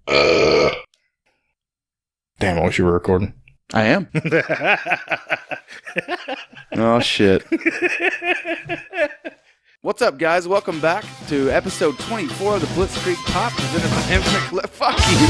Damn, I wish you were recording. I am. Oh, shit. What's up, guys? Welcome back to episode 24 of the Blitzkrieg Pop, presented by Infinite. Fuck you.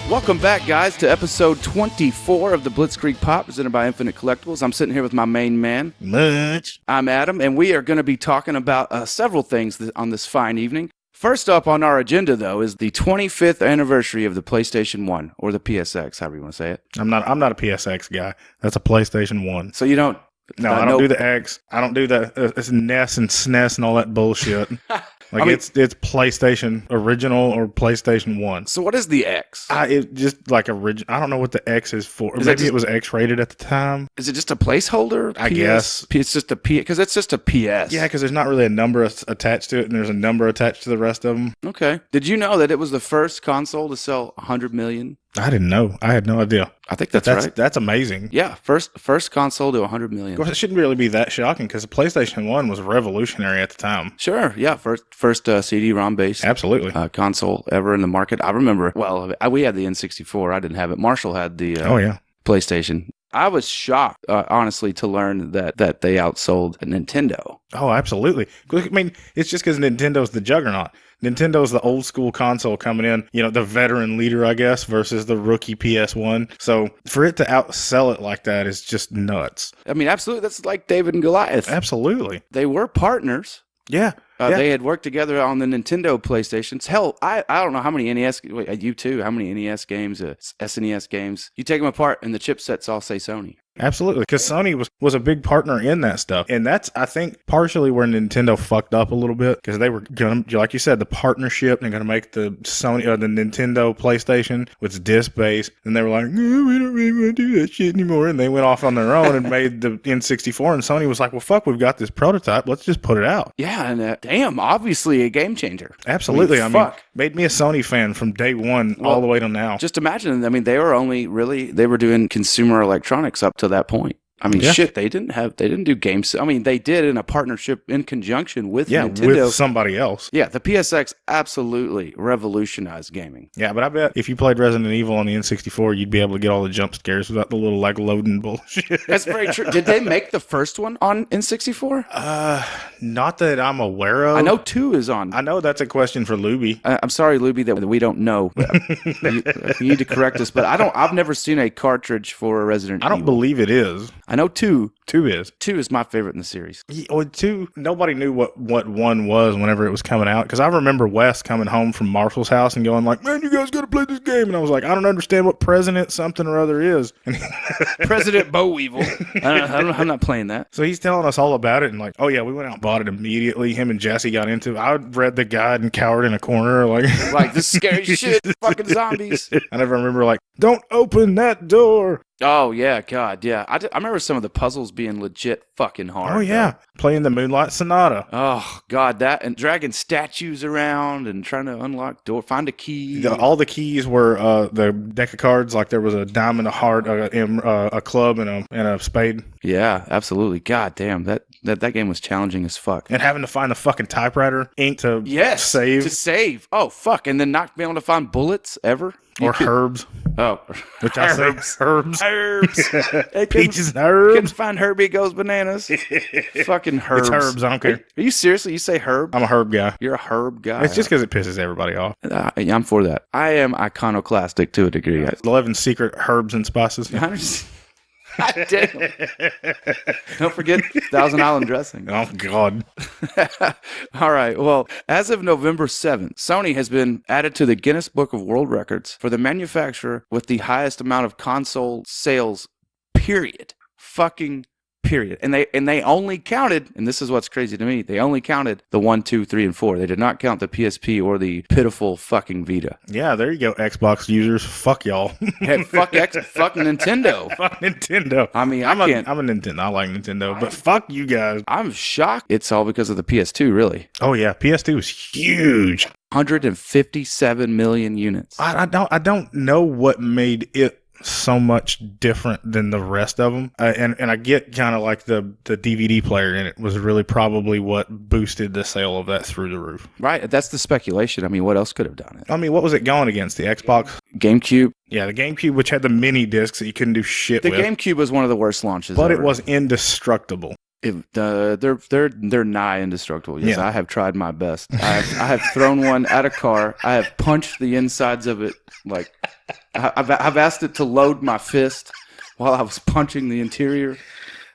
Welcome back, guys, to episode 24 of the Blitzkrieg Pop, presented by Infinite Collectibles. I'm sitting here with my main man, Munch. I'm Adam, and we are going to be talking about several things on this fine evening. First up on our agenda, though, is the 25th anniversary of the PlayStation 1, or the PSX, however you want to say it. I'm not a PSX guy. That's a PlayStation 1. So you don't... No, I don't do the X. I don't do the it's NES and SNES and all that bullshit. Like, I mean, it's PlayStation original or PlayStation 1. So what is the X? It just like original. I don't know what the X is for. Maybe it was X-rated at the time. Is it just a placeholder? I guess. It's just a P, because it's just a PS. Yeah, because there's not really a number attached to it, and there's a number attached to the rest of them. Okay. Did you know that it was the first console to sell 100 million? I didn't know. I had no idea. I think that's right. That's amazing. Yeah, first console to 100 million. Of course, it shouldn't really be that shocking because the PlayStation 1 was revolutionary at the time. Sure, yeah, first CD-ROM based Absolutely. Console ever in the market. I remember. Well, we had the N64. I didn't have it. Marshall had the PlayStation. I was shocked, honestly, to learn that they outsold Nintendo. Oh, absolutely. I mean, it's just because Nintendo's the juggernaut. Nintendo's the old school console coming in, the veteran leader, I guess, versus the rookie PS1. So for it to outsell it like that is just nuts. I mean, absolutely. That's like David and Goliath. Absolutely. They were partners. Yeah. They had worked together on the Nintendo PlayStations. Hell, I don't know how many NES, you too, how many NES games, SNES games. You take them apart and the chipsets all say Sony. Absolutely, because Sony was a big partner in that stuff. And that's, I think, partially where Nintendo fucked up a little bit, because they were going to, like you said, the partnership, and they're going to make the the Nintendo PlayStation with disc-based, and they were like, no, we don't really want to do that shit anymore, and they went off on their own and made the N64, and Sony was like, well, fuck, we've got this prototype, let's just put it out. Yeah, and damn, obviously a game changer. Absolutely, I mean, made me a Sony fan from day one all the way to now. Just imagine, I mean, they were doing consumer electronics up to that point. I mean, shit, they didn't do games. I mean, they did in a partnership in conjunction with Nintendo. With somebody else. Yeah, the PSX absolutely revolutionized gaming. Yeah, but I bet if you played Resident Evil on the N64, you'd be able to get all the jump scares without the little like loading bullshit. That's very true. Did they make the first one on N64? Not that I'm aware of. I know 2 is on. I know that's a question for Luby. I'm sorry, Luby, that we don't know. You need to correct us, but I've never seen a cartridge for a Resident Evil. I don't believe it is. I know 2. 2 is. 2 is my favorite in the series. Yeah, well, 2, nobody knew what 1 was whenever it was coming out. Because I remember Wes coming home from Marshall's house and going like, man, you guys got to play this game. And I was like, I don't understand what President something or other is. President Boweevil. I'm not playing that. So he's telling us all about it. And like, oh yeah, we went out and bought it immediately. Him and Jesse got into it. I read the guide and cowered in a corner. Like this scary shit. Fucking zombies. I never remember like, don't open that door. Oh, yeah, God, yeah. I remember some of the puzzles being legit fucking hard. Oh, yeah. Playing the Moonlight Sonata. Oh, God, that, and dragging statues around and trying to unlock door, find a key. All the keys were the deck of cards, like there was a diamond, a heart, a club, and a spade. Yeah, absolutely. God damn, that game was challenging as fuck. And having to find the fucking typewriter ink to save. To save. Oh, fuck, and then not being able to find bullets ever. Herbs. Oh. Which I say herbs. Herbs. Peaches and herbs. Couldn't find Herbie Goes Bananas. Fucking herbs. It's herbs, I don't care. Are you seriously? You say herb? I'm a herb guy. You're a herb guy. It's just because it pisses everybody off. I'm for that. I am iconoclastic to a degree, guys. 11 secret herbs and spices. God damn. Don't forget Thousand Island dressing. Oh, God. All right. Well, as of November 7th, Sony has been added to the Guinness Book of World Records for the manufacturer with the highest amount of console sales, period. Fucking period. And they only counted, and this is what's crazy to me, they only counted the 1, 2, 3, and 4. They did not count the PSP or the pitiful fucking Vita. Yeah, there you go, Xbox users. Fuck y'all. Hey, fuck Nintendo. Fuck Nintendo. I mean, I'm a Nintendo. I like Nintendo, but fuck you guys. I'm shocked. It's all because of the PS2, really. Oh yeah, PS2 was huge. 157 million units. I don't know what made it so much different than the rest of them, and I get kind of like the DVD player in it was really probably what boosted the sale of that through the roof. Right, that's the speculation. I mean, what else could have done it? I mean, what was it going against? The Xbox? GameCube? Yeah, the GameCube, which had the mini discs that you couldn't do shit with. The GameCube was one of the worst launches but ever. It was indestructible. They're nigh indestructible. Yes, yeah. I have tried my best. I have thrown one at a car. I have punched the insides of it. Like I've asked it to load my fist while I was punching the interior.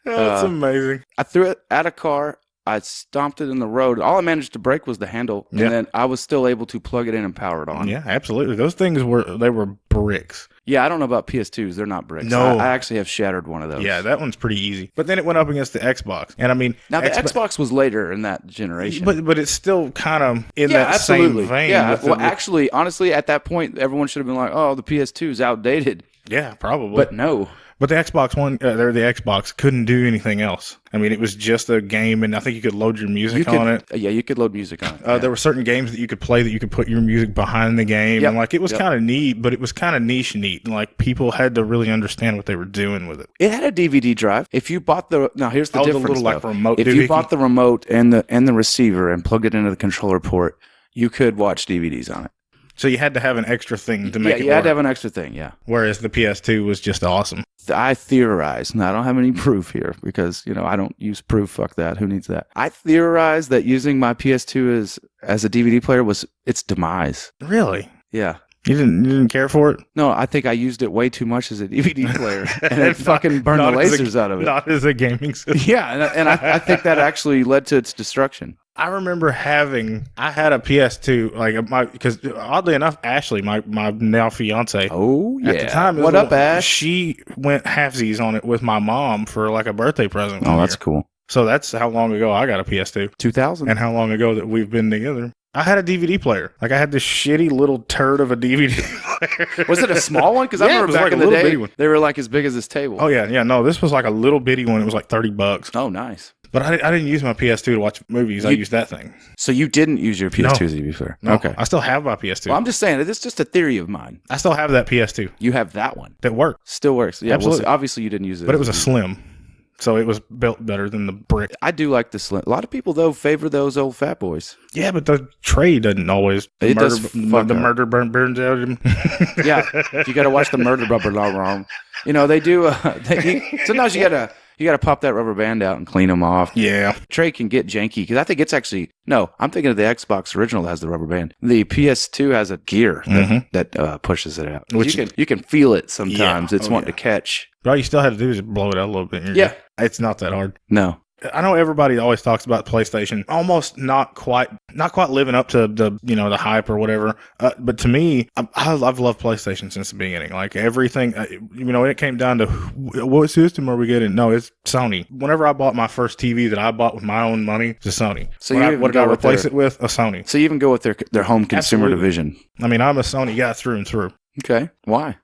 Oh, that's amazing. I threw it at a car. I stomped it in the road. All I managed to break was the handle, and then I was still able to plug it in and power it on. Yeah, absolutely. Those things were bricks. Yeah, I don't know about PS2s. They're not bricks. No. I actually have shattered one of those. Yeah, that one's pretty easy. But then it went up against the Xbox. And I mean... Now, the Xbox was later in that generation. But it's still kind of in that same vein. Yeah, well, actually, honestly, at that point, everyone should have been like, oh, the PS2 is outdated. Yeah, probably. But no. But the Xbox One, the Xbox couldn't do anything else. I mean, it was just a game, and I think you could load your music on it. Yeah, you could load music on it. There were certain games that you could play that you could put your music behind the game. Yep. And like, it was kind of neat, but it was kind of niche neat. And like, people had to really understand what they were doing with it. It had a DVD drive. If you bought the here's the difference. The little like remote. If you bought the remote and the receiver and plugged it into the controller port, you could watch DVDs on it. So you had to have an extra thing to make it work. Yeah, you had to have an extra thing, yeah. Whereas the PS2 was just awesome. I theorize, and I don't have any proof here because, I don't use proof. Fuck that. Who needs that? I theorize that using my PS2 as a DVD player was its demise. Really? Yeah. You didn't care for it? No, I think I used it way too much as a DVD player, and it fucking burned the lasers out of it. Not as a gaming system. Yeah, and I think that actually led to its destruction. I remember I had a PS2, because oddly enough, Ashley, my now fiance. Oh, yeah. At the time, what up, Ash? She went halfsies on it with my mom for like a birthday present. Oh, that's cool. So that's how long ago I got a PS2. 2000. And how long ago that we've been together. I had a DVD player. Like I had this shitty little turd of a DVD player. Was it a small one? Because I remember back in the day, they were like as big as this table. Oh, yeah. No, this was like a little bitty one. It was like $30. Oh, nice. But I didn't use my PS2 to watch movies. I used that thing. So you didn't use your PS2 as a DVD player? No, okay. I still have my PS2. Well, I'm just saying, it's just a theory of mine. I still have that PS2. You have that one. That works. Still works. Yeah, absolutely. Well, obviously you didn't use it. But it was a slim. So it was built better than the brick. I do like the slim. A lot of people, though, favor those old fat boys. Yeah, but the tray doesn't always. The murder burns out of him. Yeah, you got to watch the murder rubber wrong. They do. Sometimes you got to pop that rubber band out and clean them off. Yeah. Tray can get janky because I think it's actually no. I'm thinking of the Xbox original that has the rubber band. The PS2 has a gear that pushes it out. Which you can feel it sometimes. Yeah. It's wanting to catch. But all you still have to do is blow it out a little bit. Yeah. It's not that hard. No. I know everybody always talks about PlayStation, almost not quite living up to the hype or whatever. But to me, I've loved PlayStation since the beginning. Like everything, when it came down to what system are we getting? No, it's Sony. Whenever I bought my first TV that I bought with my own money, it's a Sony. So what did I replace it with? A Sony. So you even go with their home consumer division. I mean, I'm a Sony guy through and through. Okay, why?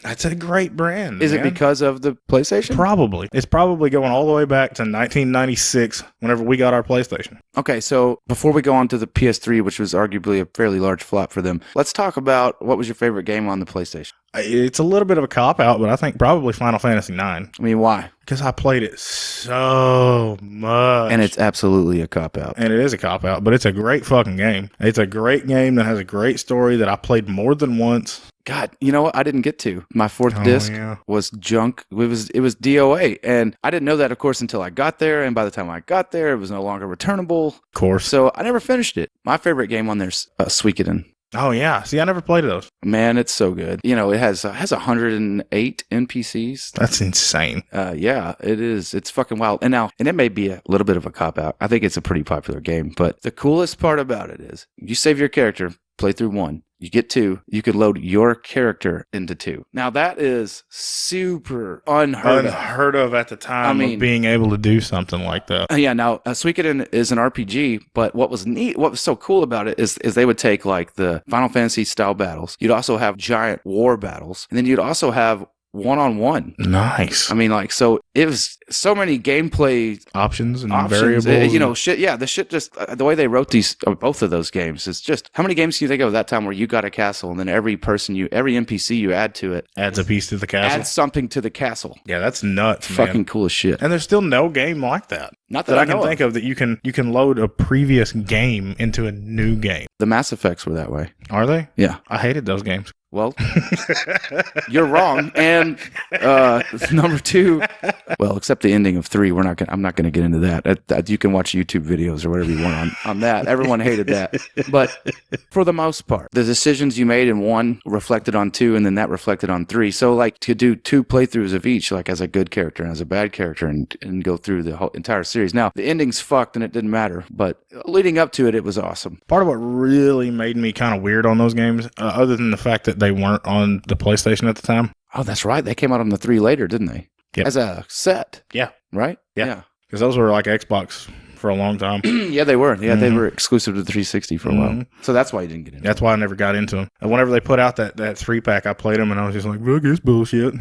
That's a great brand. Is it because of the PlayStation? Probably. It's probably going all the way back to 1996 whenever we got our PlayStation. Okay, so before we go on to the PS3, which was arguably a fairly large flop for them, let's talk about what was your favorite game on the PlayStation? It's a little bit of a cop-out, but I think probably Final Fantasy IX. I mean, why? Because I played it so much. And it's absolutely a cop-out. And it is a cop-out, but it's a great fucking game. It's a great game that has a great story that I played more than once. God, you know what? I didn't get to. My fourth disc was junk. It was DOA. And I didn't know that, of course, until I got there. And by the time I got there, it was no longer returnable. Of course. So I never finished it. My favorite game on there is Suikoden. Oh, yeah. See, I never played those. Man, it's so good. It has 108 NPCs. That's insane. Yeah, it is. It's fucking wild. And it may be a little bit of a cop-out. I think it's a pretty popular game. But the coolest part about it is you save your character, play through 1. You get 2. You could load your character into 2. Now that is super unheard of at the time of being able to do something like that. Yeah. Now Suikoden is an RPG, but what was so cool about it is they would take like the Final Fantasy style battles. You'd also have giant war battles, and then you'd also have one-on-one. Nice. I mean, like, so it was so many gameplay options and variables. The shit just, the way they wrote both of those games is just, how many games can you think of at that time where you got a castle and then every NPC you add to it adds a piece to the castle? Adds something to the castle. Yeah, that's nuts, man. Fucking cool as shit. And there's still no game like that. Not that I can think of that you can load a previous game into a new game. The Mass Effects were that way. Are they? Yeah. I hated those games. Well, you're wrong. And number 2, well, except the ending of 3, I'm not gonna get into that. You can watch YouTube videos or whatever you want on that. Everyone hated that, but for the most part, the decisions you made in 1 reflected on 2, and then that reflected on 3. So, like, to do 2 playthroughs of each, like as a good character and as a bad character, and go through the whole entire series. Now, the ending's fucked, and it didn't matter, but leading up to it, it was awesome. Part of what really made me kind of weird on those games, other than the fact that they weren't on the PlayStation at the time. Oh, that's right. They came out on the 3 later, didn't they? Yep. As a set. Yeah. Right? Yeah. Because those were like Xbox for a long time. Yeah, they were. Yeah, they were exclusive to the 360 for a while. So that's why you didn't get into That's why I never got into them. And whenever they put out that 3-pack, I played them and I was just like, look, it's bullshit.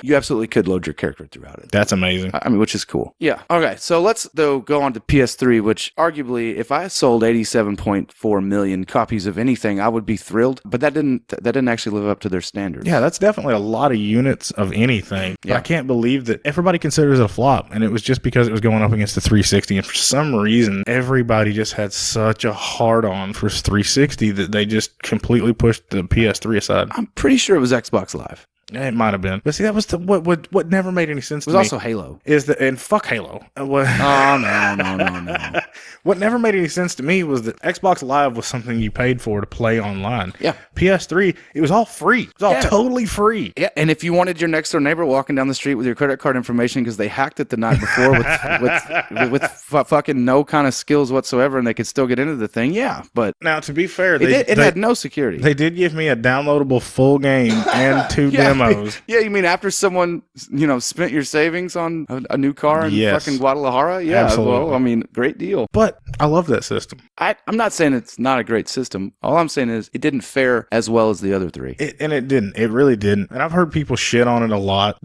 You absolutely could load your character throughout it. That's amazing. I mean, which is cool. Yeah. Okay, so let's, though, go on to PS3, which arguably, if I sold 87.4 million copies of anything, I would be thrilled. But that didn't actually live up to their standards. Yeah, that's definitely a lot of units of anything. Yeah. But I can't believe that everybody considers it a flop. And it was just because it was going up against the 360. And for some reason, everybody just had such a hard-on for 360 that they just completely pushed the PS3 aside. I'm pretty sure it was Xbox Live. It might have been, but see, that was what never made any sense. It was also Halo. And fuck Halo. Oh no. What never made any sense to me was that Xbox Live was something you paid for to play online. Yeah. PS3, it was all free. It was all totally free. Yeah, and if you wanted your next door neighbor walking down the street with your credit card information because they hacked it the night before with fucking no kind of skills whatsoever, and they could still get into the thing, yeah. But now, to be fair, it had no security. They did give me a downloadable full game and 2 demos. Yeah, you mean after someone, spent your savings on a new car in fucking Guadalajara? Yeah, absolutely. Well, I mean, great deal. But I love that system. I'm not saying it's not a great system. All I'm saying is it didn't fare as well as the other 3. It didn't. It really didn't. And I've heard people shit on it a lot.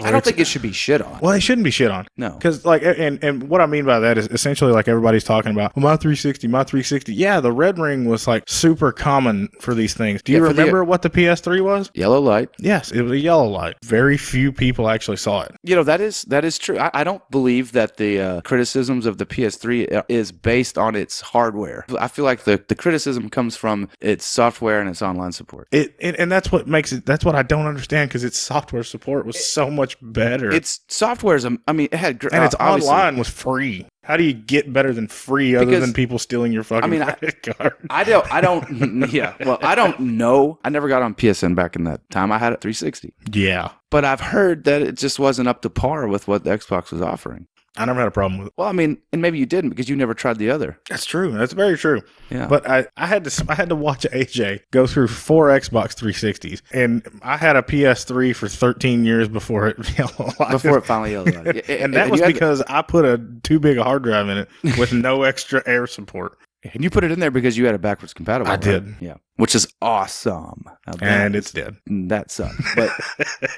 I don't think it should be shit on. Well, it shouldn't be shit on. No. Because, like, and what I mean by that is essentially, like, everybody's talking about, well, my 360. Yeah, the red ring was, like, super common for these things. Do you remember what the PS3 was? Yellow light. Yes, it was a yellow light. Very few people actually saw it. That is true. I don't believe that the criticisms of the PS3 is based on its hardware. I feel like the criticism comes from its software and its online support. And that's what makes it, that's what I don't understand, because its software support was so much better. Its software's, it had, and its online was free. How do you get better than free other than people stealing your fucking credit card? I don't know. I never got on PSN back in that time. I had it 360. Yeah. But I've heard that it just wasn't up to par with what the Xbox was offering. I never had a problem with it. Well, and maybe you didn't because you never tried the other. That's true. That's very true. Yeah. But I had to watch AJ go through 4 Xbox 360s, and I had a PS3 for 13 years before it yellow light. Before it finally yellowed light. And that was because I put a too big a hard drive in it with no extra air support. And you put it in there because you had a backwards compatible. I did. Yeah. Which is awesome. And it's dead. That sucks. But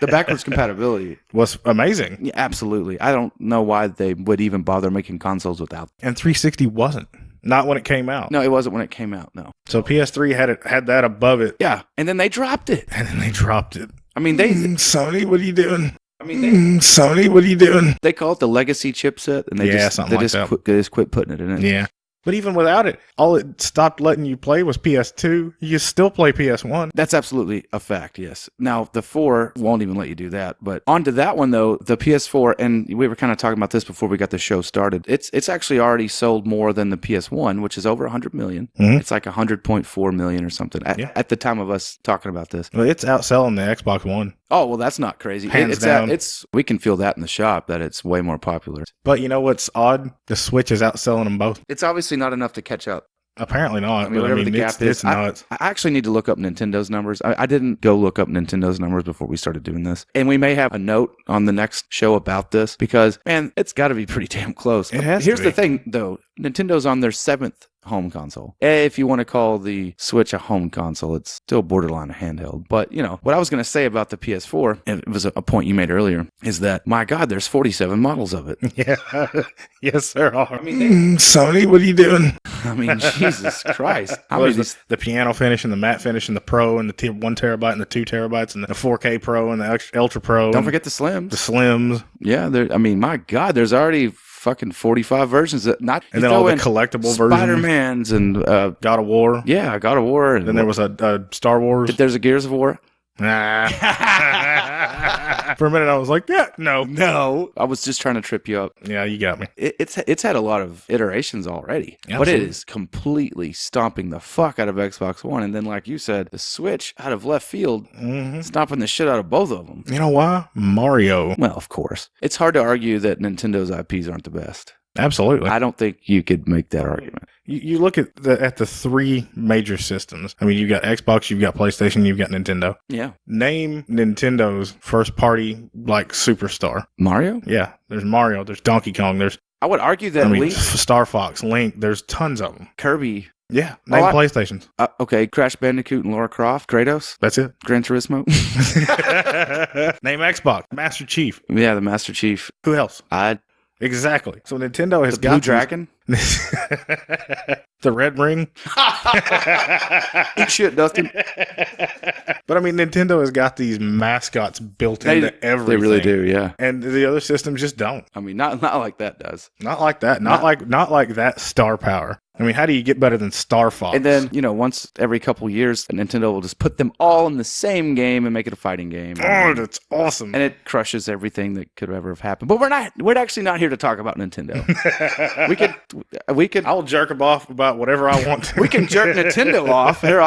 the backwards compatibility was amazing. Yeah, absolutely. I don't know why they would even bother making consoles without. And 360 wasn't. Not when it came out. No, it wasn't when it came out, no. So PS3 had that above it. Yeah. And then they dropped it. I mean, Sony, what are you doing? Sony, what are you doing? They call it the legacy chipset, and they just quit putting it in it. Yeah. But even without it, all it stopped letting you play was PS2. You still play PS1. That's absolutely a fact, yes. Now, the 4 won't even let you do that. But onto that one, though, the PS4, and we were kind of talking about this before we got the show started, it's actually already sold more than the PS1, which is over 100 million. Mm-hmm. It's like 100.4 million or something at the time of us talking about this. Well, it's outselling the Xbox One. Oh, well, that's not crazy. Hands down. We can feel that in the shop, that it's way more popular. But you know what's odd? The Switch is outselling them both. It's obviously not enough to catch up. Apparently not. I mean, whatever the gap is. It's nuts. I actually need to look up Nintendo's numbers. I didn't go look up Nintendo's numbers before we started doing this. And we may have a note on the next show about this because, man, it's got to be pretty damn close. It has Here's to be. the thing, though. Nintendo's on their 7th home console. If you want to call the Switch a home console, it's still borderline a handheld. But, you know, what I was going to say about the PS4, and it was a point you made earlier, is that, my God, there's 47 models of it. Yeah. Yes, there are. I mean, Sony, what are you doing? I mean, Jesus Christ. How Well, many there's the piano finish and the matte finish and the Pro and the 1 terabyte and the 2 terabytes and the 4K Pro and the Ultra Pro. Don't forget the Slims. The Slims. Yeah, I mean, my God, there's already fucking 45 versions. And then all the collectible versions. Spider-Mans and God of War. Yeah, God of War. And then there was a Star Wars. There's a Gears of War. Nah. For a minute, I was like, yeah, no. I was just trying to trip you up. Yeah, you got me. It's had a lot of iterations already, Absolutely. but it is completely stomping the fuck out of Xbox One. And then, like you said, the Switch out of left field, stomping the shit out of both of them. You know why? Mario. Well, of course. It's hard to argue that Nintendo's IPs aren't the best. Absolutely. I don't think you could make that argument. You look at the 3 major systems. I mean, you've got Xbox, you've got PlayStation, you've got Nintendo. Yeah. Name Nintendo's first party, like, superstar. Mario? Yeah. There's Mario. There's Donkey Kong. There's, I would argue that Link, Star Fox, Link. There's tons of them. Kirby. Yeah. Name PlayStations. Okay. Crash Bandicoot and Lara Croft. Kratos. That's it. Gran Turismo. Name Xbox. Master Chief. Yeah, the Master Chief. Who else? Exactly. So Nintendo has got Blue Dragon. The Red Ring. Eat shit, Dustin. But I mean, Nintendo has got these mascots built into everything. They really do, yeah. And the other systems just don't. I mean, not like that does. Not like that. Not like that star power. I mean, how do you get better than Star Fox? And then, once every couple years, Nintendo will just put them all in the same game and make it a fighting game. Oh, that's awesome. And it crushes everything that could ever have happened. But we're actually not here to talk about Nintendo. we could I'll jerk them off about whatever I want to. We can jerk Nintendo off. Here,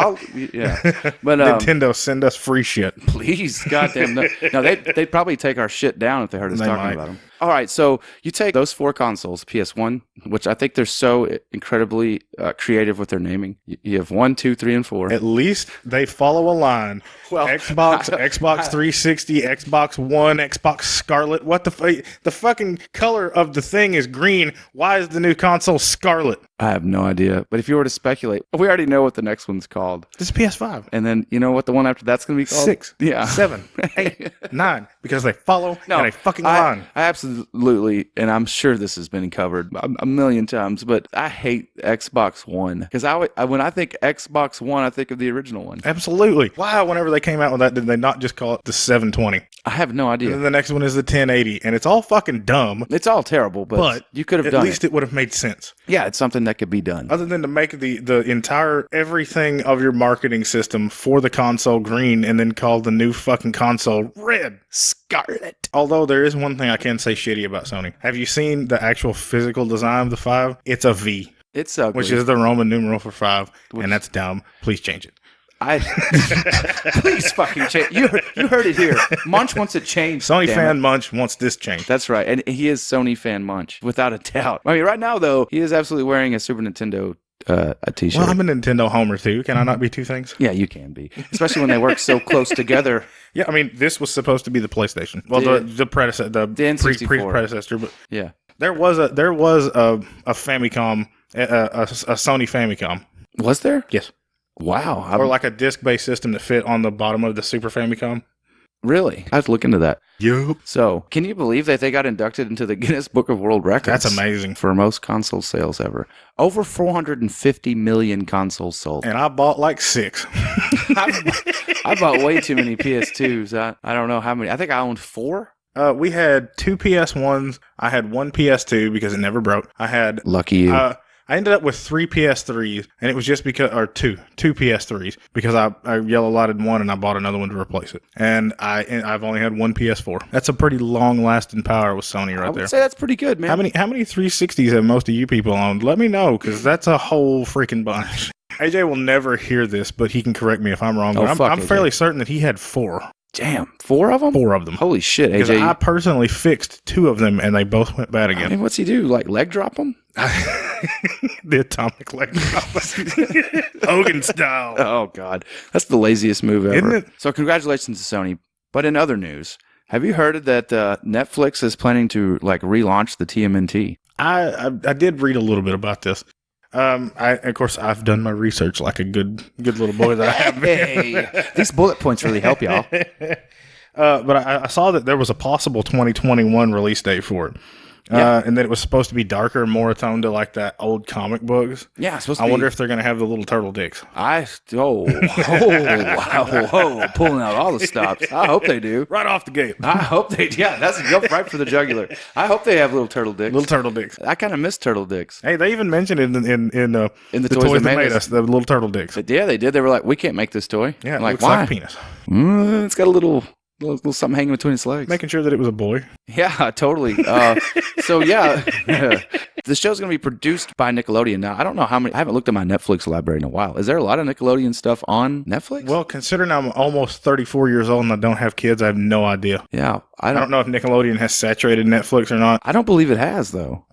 But Nintendo, send us free shit. Please, goddamn. No, they'd probably take our shit down if they heard us talking about them. All right, so you take those 4 consoles, PS1, which I think they're so incredibly creative with their naming. You have 1, 2, 3, and 4. At least they follow a line. Well, Xbox 360, Xbox One, Xbox Scarlet. What the fucking color of the thing is green. Why is the new console scarlet? I have no idea. But if you were to speculate, we already know what the next one's called. This is PS5. And then you know what the one after that's going to be called? 6, yeah, 7, 8, 9. Because they follow in a fucking line. I absolutely, and I'm sure this has been covered a million times, but I hate Xbox One. Because when I think Xbox One, I think of the original one. Absolutely. Why, whenever they came out with that, did they not just call it the 720? I have no idea. And then the next one is the 1080. And it's all fucking dumb. It's all terrible, but you could have done it. At least it would have made sense. Yeah, it's something that could be done. Other than to make the entire everything of your marketing system for the console green and then call the new fucking console red. Scarlet. Although there is one thing I can say shitty about Sony. Have you seen the actual physical design of the 5? It's a V. It's ugly. Which is the Roman numeral for 5. And that's dumb. Please change it. Please fucking change. You heard it here. Munch wants it changed. Sony fan Munch wants this changed. That's right. And he is Sony fan Munch, without a doubt. I mean, right now, though, he is absolutely wearing a Super Nintendo a t-shirt. Well, I'm a Nintendo homer, too. Can I not be two things? Yeah, you can be. Especially when they work so close together. Yeah, I mean, this was supposed to be the PlayStation. Well, the predecessor, the predecessor. But yeah. There was a Famicom, a Sony Famicom. Was there? Yes. Wow. Or like a disc-based system that fit on the bottom of the Super Famicom. Really? I have to look into that. Yup. So, can you believe that they got inducted into the Guinness Book of World Records? That's amazing. For most console sales ever. Over 450 million consoles sold. And I bought like 6. I bought way too many PS2s. I don't know how many. I think I owned 4. We had 2 PS1s. I had 1 PS2 because it never broke. I had... Lucky you. I ended up with 3 PS3s, and it was just because, or two PS3s, because I yellow lighted one and I bought another one to replace it. And I've only had 1 PS4. That's a pretty long lasting power with Sony right there. I would say that's pretty good, man. How many 360s have most of you people owned? Let me know, because that's a whole freaking bunch. AJ will never hear this, but he can correct me if I'm wrong. But I'm fairly certain that he had 4. Damn, 4 of them? 4 of them. Holy shit, AJ. Because I personally fixed 2 of them, and they both went bad again. I mean, what's he do? Like leg drop them? The atomic electron. Hogan style. Oh, God. That's the laziest move ever. Isn't it? So congratulations to Sony. But in other news, have you heard that Netflix is planning to like relaunch the TMNT? I did read a little bit about this. Of course, I've done my research like a good little boy that I have been. Hey, these bullet points really help y'all. But I saw that there was a possible 2021 release date for it. And that it was supposed to be darker and more attuned to like that old comic books. Yeah, it's supposed to I be. wonder if they're going to have the little turtle dicks. Whoa, pulling out all the stops. I hope they do. Right off the gate. I hope they do. Yeah, that's go right for the jugular. I hope they have little turtle dicks. Little turtle dicks. I kind of miss turtle dicks. Hey, they even mentioned it in the toys that made us, the little turtle dicks. But yeah, they did. They were like, we can't make this toy. Yeah, it like, looks why? like a penis. It's got a little something hanging between its legs. Making sure that it was a boy. Yeah, totally. So yeah, the show's going to be produced by Nickelodeon. Now, I don't know how many. I haven't looked at my Netflix library in a while. Is there a lot of Nickelodeon stuff on Netflix? Well, considering I'm almost 34 years old and I don't have kids, I have no idea. Yeah, I don't know if Nickelodeon has saturated Netflix or not. I don't believe it has, though.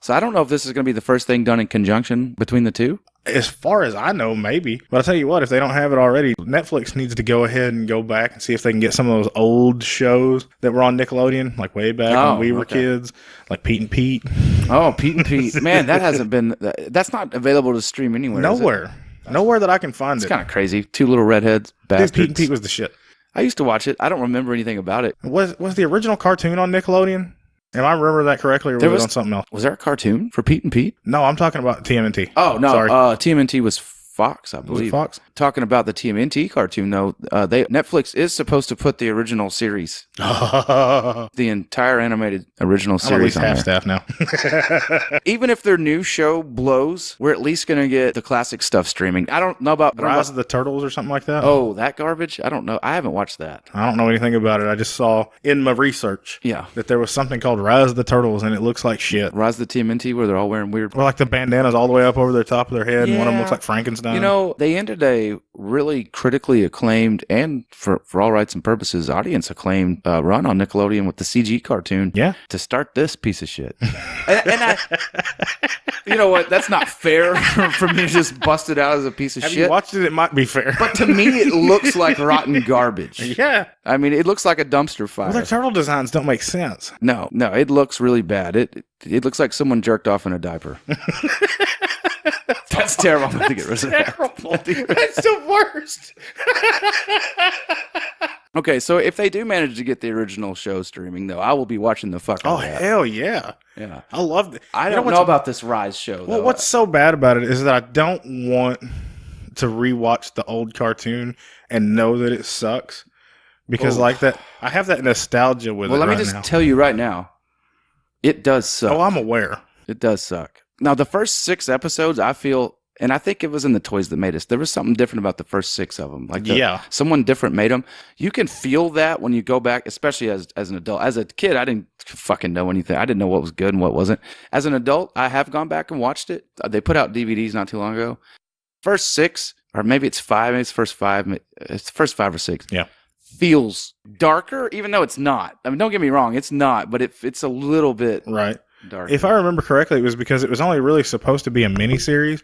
So I don't know if this is going to be the first thing done in conjunction between the two. As far as I know, maybe. But I'll tell you what, if they don't have it already, Netflix needs to go ahead and go back and see if they can get some of those old shows that were on Nickelodeon, like way back when we were kids, like Pete and Pete. Oh, Pete and Pete. Man, that hasn't been... That's not available to stream anywhere, Nowhere. Nowhere that I can find it. It's kind of crazy. Two little redheads, bastards. Dude, Pete and Pete was the shit. I used to watch it. I don't remember anything about it. Was the original cartoon on Nickelodeon? Am I remember that correctly, or was it on something else? Was there a cartoon for Pete and Pete? No, I'm talking about TMNT. Oh, no. Sorry. TMNT was Fox, I believe. Was it Fox? Talking about the TMNT cartoon, though, Netflix is supposed to put the original series, the entire animated original series I'm at least half staff now. Even if their new show blows, we're at least going to get the classic stuff streaming. I don't know about... Rise of the Turtles or something like that? Oh, that garbage? I don't know. I haven't watched that. I don't know anything about it. I just saw in my research that there was something called Rise of the Turtles, and it looks like shit. Rise of the TMNT, where they're all wearing weird... Well, like the bandanas all the way up over the top of their head, and one of them looks like Frankenstein. You know, they ended a really critically acclaimed and, for all rights and purposes, audience acclaimed run on Nickelodeon with the CG cartoon to start this piece of shit. and I, you know what? That's not fair for me to just bust it out as a piece of shit. Have you watched it? It might be fair. But to me, it looks like rotten garbage. Yeah. I mean, it looks like a dumpster fire. Well, their turtle designs don't make sense. No, it looks really bad. It looks like someone jerked off in a diaper. That's terrible. I'm going to get rid of that. Terrible. That's the worst. Okay, so if they do manage to get the original show streaming, though, I will be watching the fuck out of that. Hell yeah. Yeah. I love it. I don't know about this Rise show, though. Well, what's so bad about it is that I don't want to rewatch the old cartoon and know that it sucks. Because like that, I have that nostalgia with it. Well, let me just tell you right now, it does suck. Oh, I'm aware. It does suck. Now, the first 6 episodes, I feel, and I think it was in the Toys That Made Us, there was something different about the first 6 of them. Like someone different made them. You can feel that when you go back, especially as an adult. As a kid, I didn't fucking know anything. I didn't know what was good and what wasn't. As an adult, I have gone back and watched it. They put out DVDs not too long ago. First 6, or maybe it's 5, maybe it's first 5. It's the first 5 or 6. Yeah. Feels darker, even though it's not. I mean, don't get me wrong, it's not, but it's a little bit darker. If I remember correctly, it was because it was only really supposed to be a miniseries,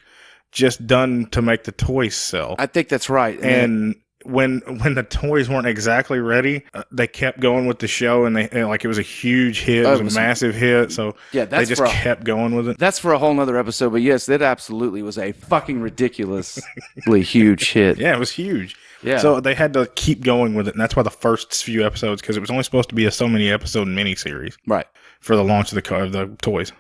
just done to make the toys sell. I think that's right. And when the toys weren't exactly ready, they kept going with the show, and it was a huge hit. It was a massive hit. So they just kept going with it. That's for a whole nother episode. But yes, that absolutely was a fucking ridiculously huge hit. Yeah, it was huge. Yeah. So they had to keep going with it, and that's why the first few episodes, because it was only supposed to be a so many episode miniseries, right, for the launch of the toys.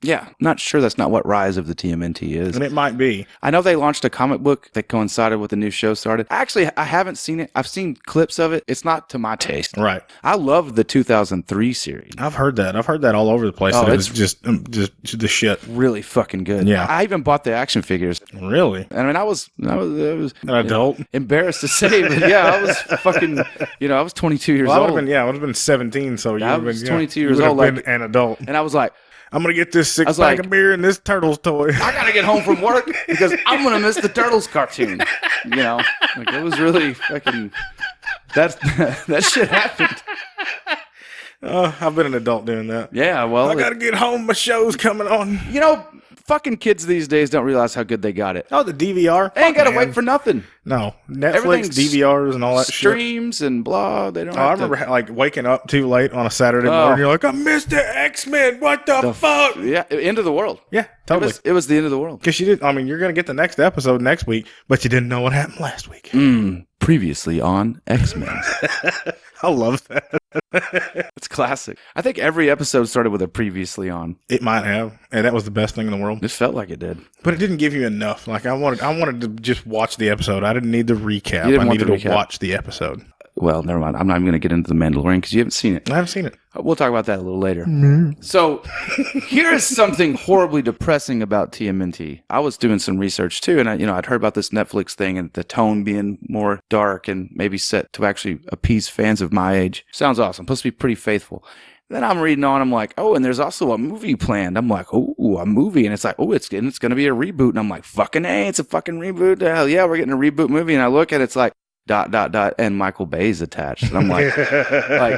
Yeah, not sure that's not what Rise of the TMNT is. And it might be. I know they launched a comic book that coincided with the new show started. Actually, I haven't seen it. I've seen clips of it. It's not to my taste. Right. I love the 2003 series. I've heard that. I've heard that all over the place. It was just the shit. Really fucking good. Yeah. I even bought the action figures. Really? I mean, I was an adult. Embarrassed to say, but yeah, I was fucking, I was 22 years old. I would have been 17, so I was 22 years old. Been an adult. And I was like, I'm going to get this 6-pack of beer and this Turtles toy. I got to get home from work because I'm going to miss the Turtles cartoon. It was really fucking, that shit happened. I've been an adult doing that. Yeah, well. I got to get home. My show's coming on. fucking kids these days don't realize how good they got it. Oh, the DVR. They ain't got to wait for nothing. No, Netflix, Everything's DVRs, and all that streams and blah. They don't. I remember like waking up too late on a Saturday morning. You're like, I missed the X-Men. What the fuck? Yeah, end of the world. Yeah, totally. It was the end of the world. Because you didn't. I mean, you're gonna get the next episode next week, but you didn't know what happened last week. Previously on X-Men. I love that. It's classic. I think every episode started with a previously on. It might have, and that was the best thing in the world. It felt like it did, but it didn't give you enough. Like I wanted to just watch the episode. I didn't need the recap. I needed to watch the episode. Well, never mind. I'm not even going to get into The Mandalorian because you haven't seen it. I haven't seen it. We'll talk about that a little later. So here is something horribly depressing about TMNT. I was doing some research too, and I'd heard about this Netflix thing and the tone being more dark and maybe set to actually appease fans of my age. Sounds awesome. Supposed to be pretty faithful. Then I'm reading on. I'm like, oh, and there's also a movie planned. I'm like, oh, a movie, and it's like, oh, it's going to be a reboot. And I'm like, fucking A, it's a fucking reboot. Hell yeah, we're getting a reboot movie. And I look at it, it's like, ... and Michael Bay's attached. And I'm like,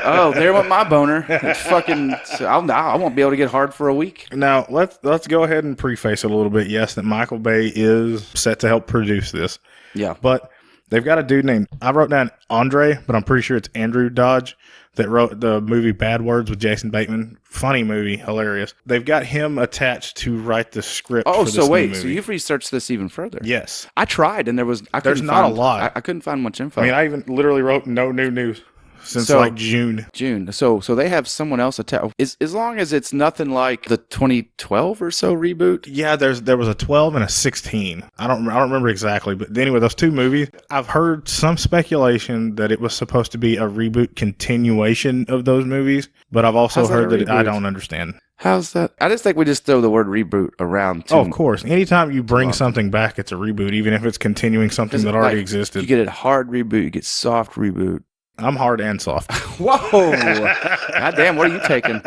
oh, there went my boner. It's fucking, I won't be able to get hard for a week. Now, let's go ahead and preface it a little bit. Yes, that Michael Bay is set to help produce this. Yeah. But they've got a dude named, I wrote down Andre, but I'm pretty sure it's Andrew Dodge, that wrote the movie Bad Words with Jason Bateman. Funny movie, hilarious. They've got him attached to write the script for this new movie. So you've researched this even further? Yes. I tried, and there's not a lot. I couldn't find much info. I mean, I even literally wrote no new news since like June. So they have someone else attached. As long as it's nothing like the 2012 or so reboot. Yeah, there was a 12 and a 16. I don't remember exactly, but anyway, those two movies. I've heard some speculation that it was supposed to be a reboot continuation of those movies, but I've also heard that I don't understand. How's that? I just think we just throw the word reboot around. Oh, of course. Anytime you bring something back, it's a reboot, even if it's continuing something that already existed. You get a hard reboot, you get soft reboot. I'm hard and soft. Whoa! God damn, what are you taking?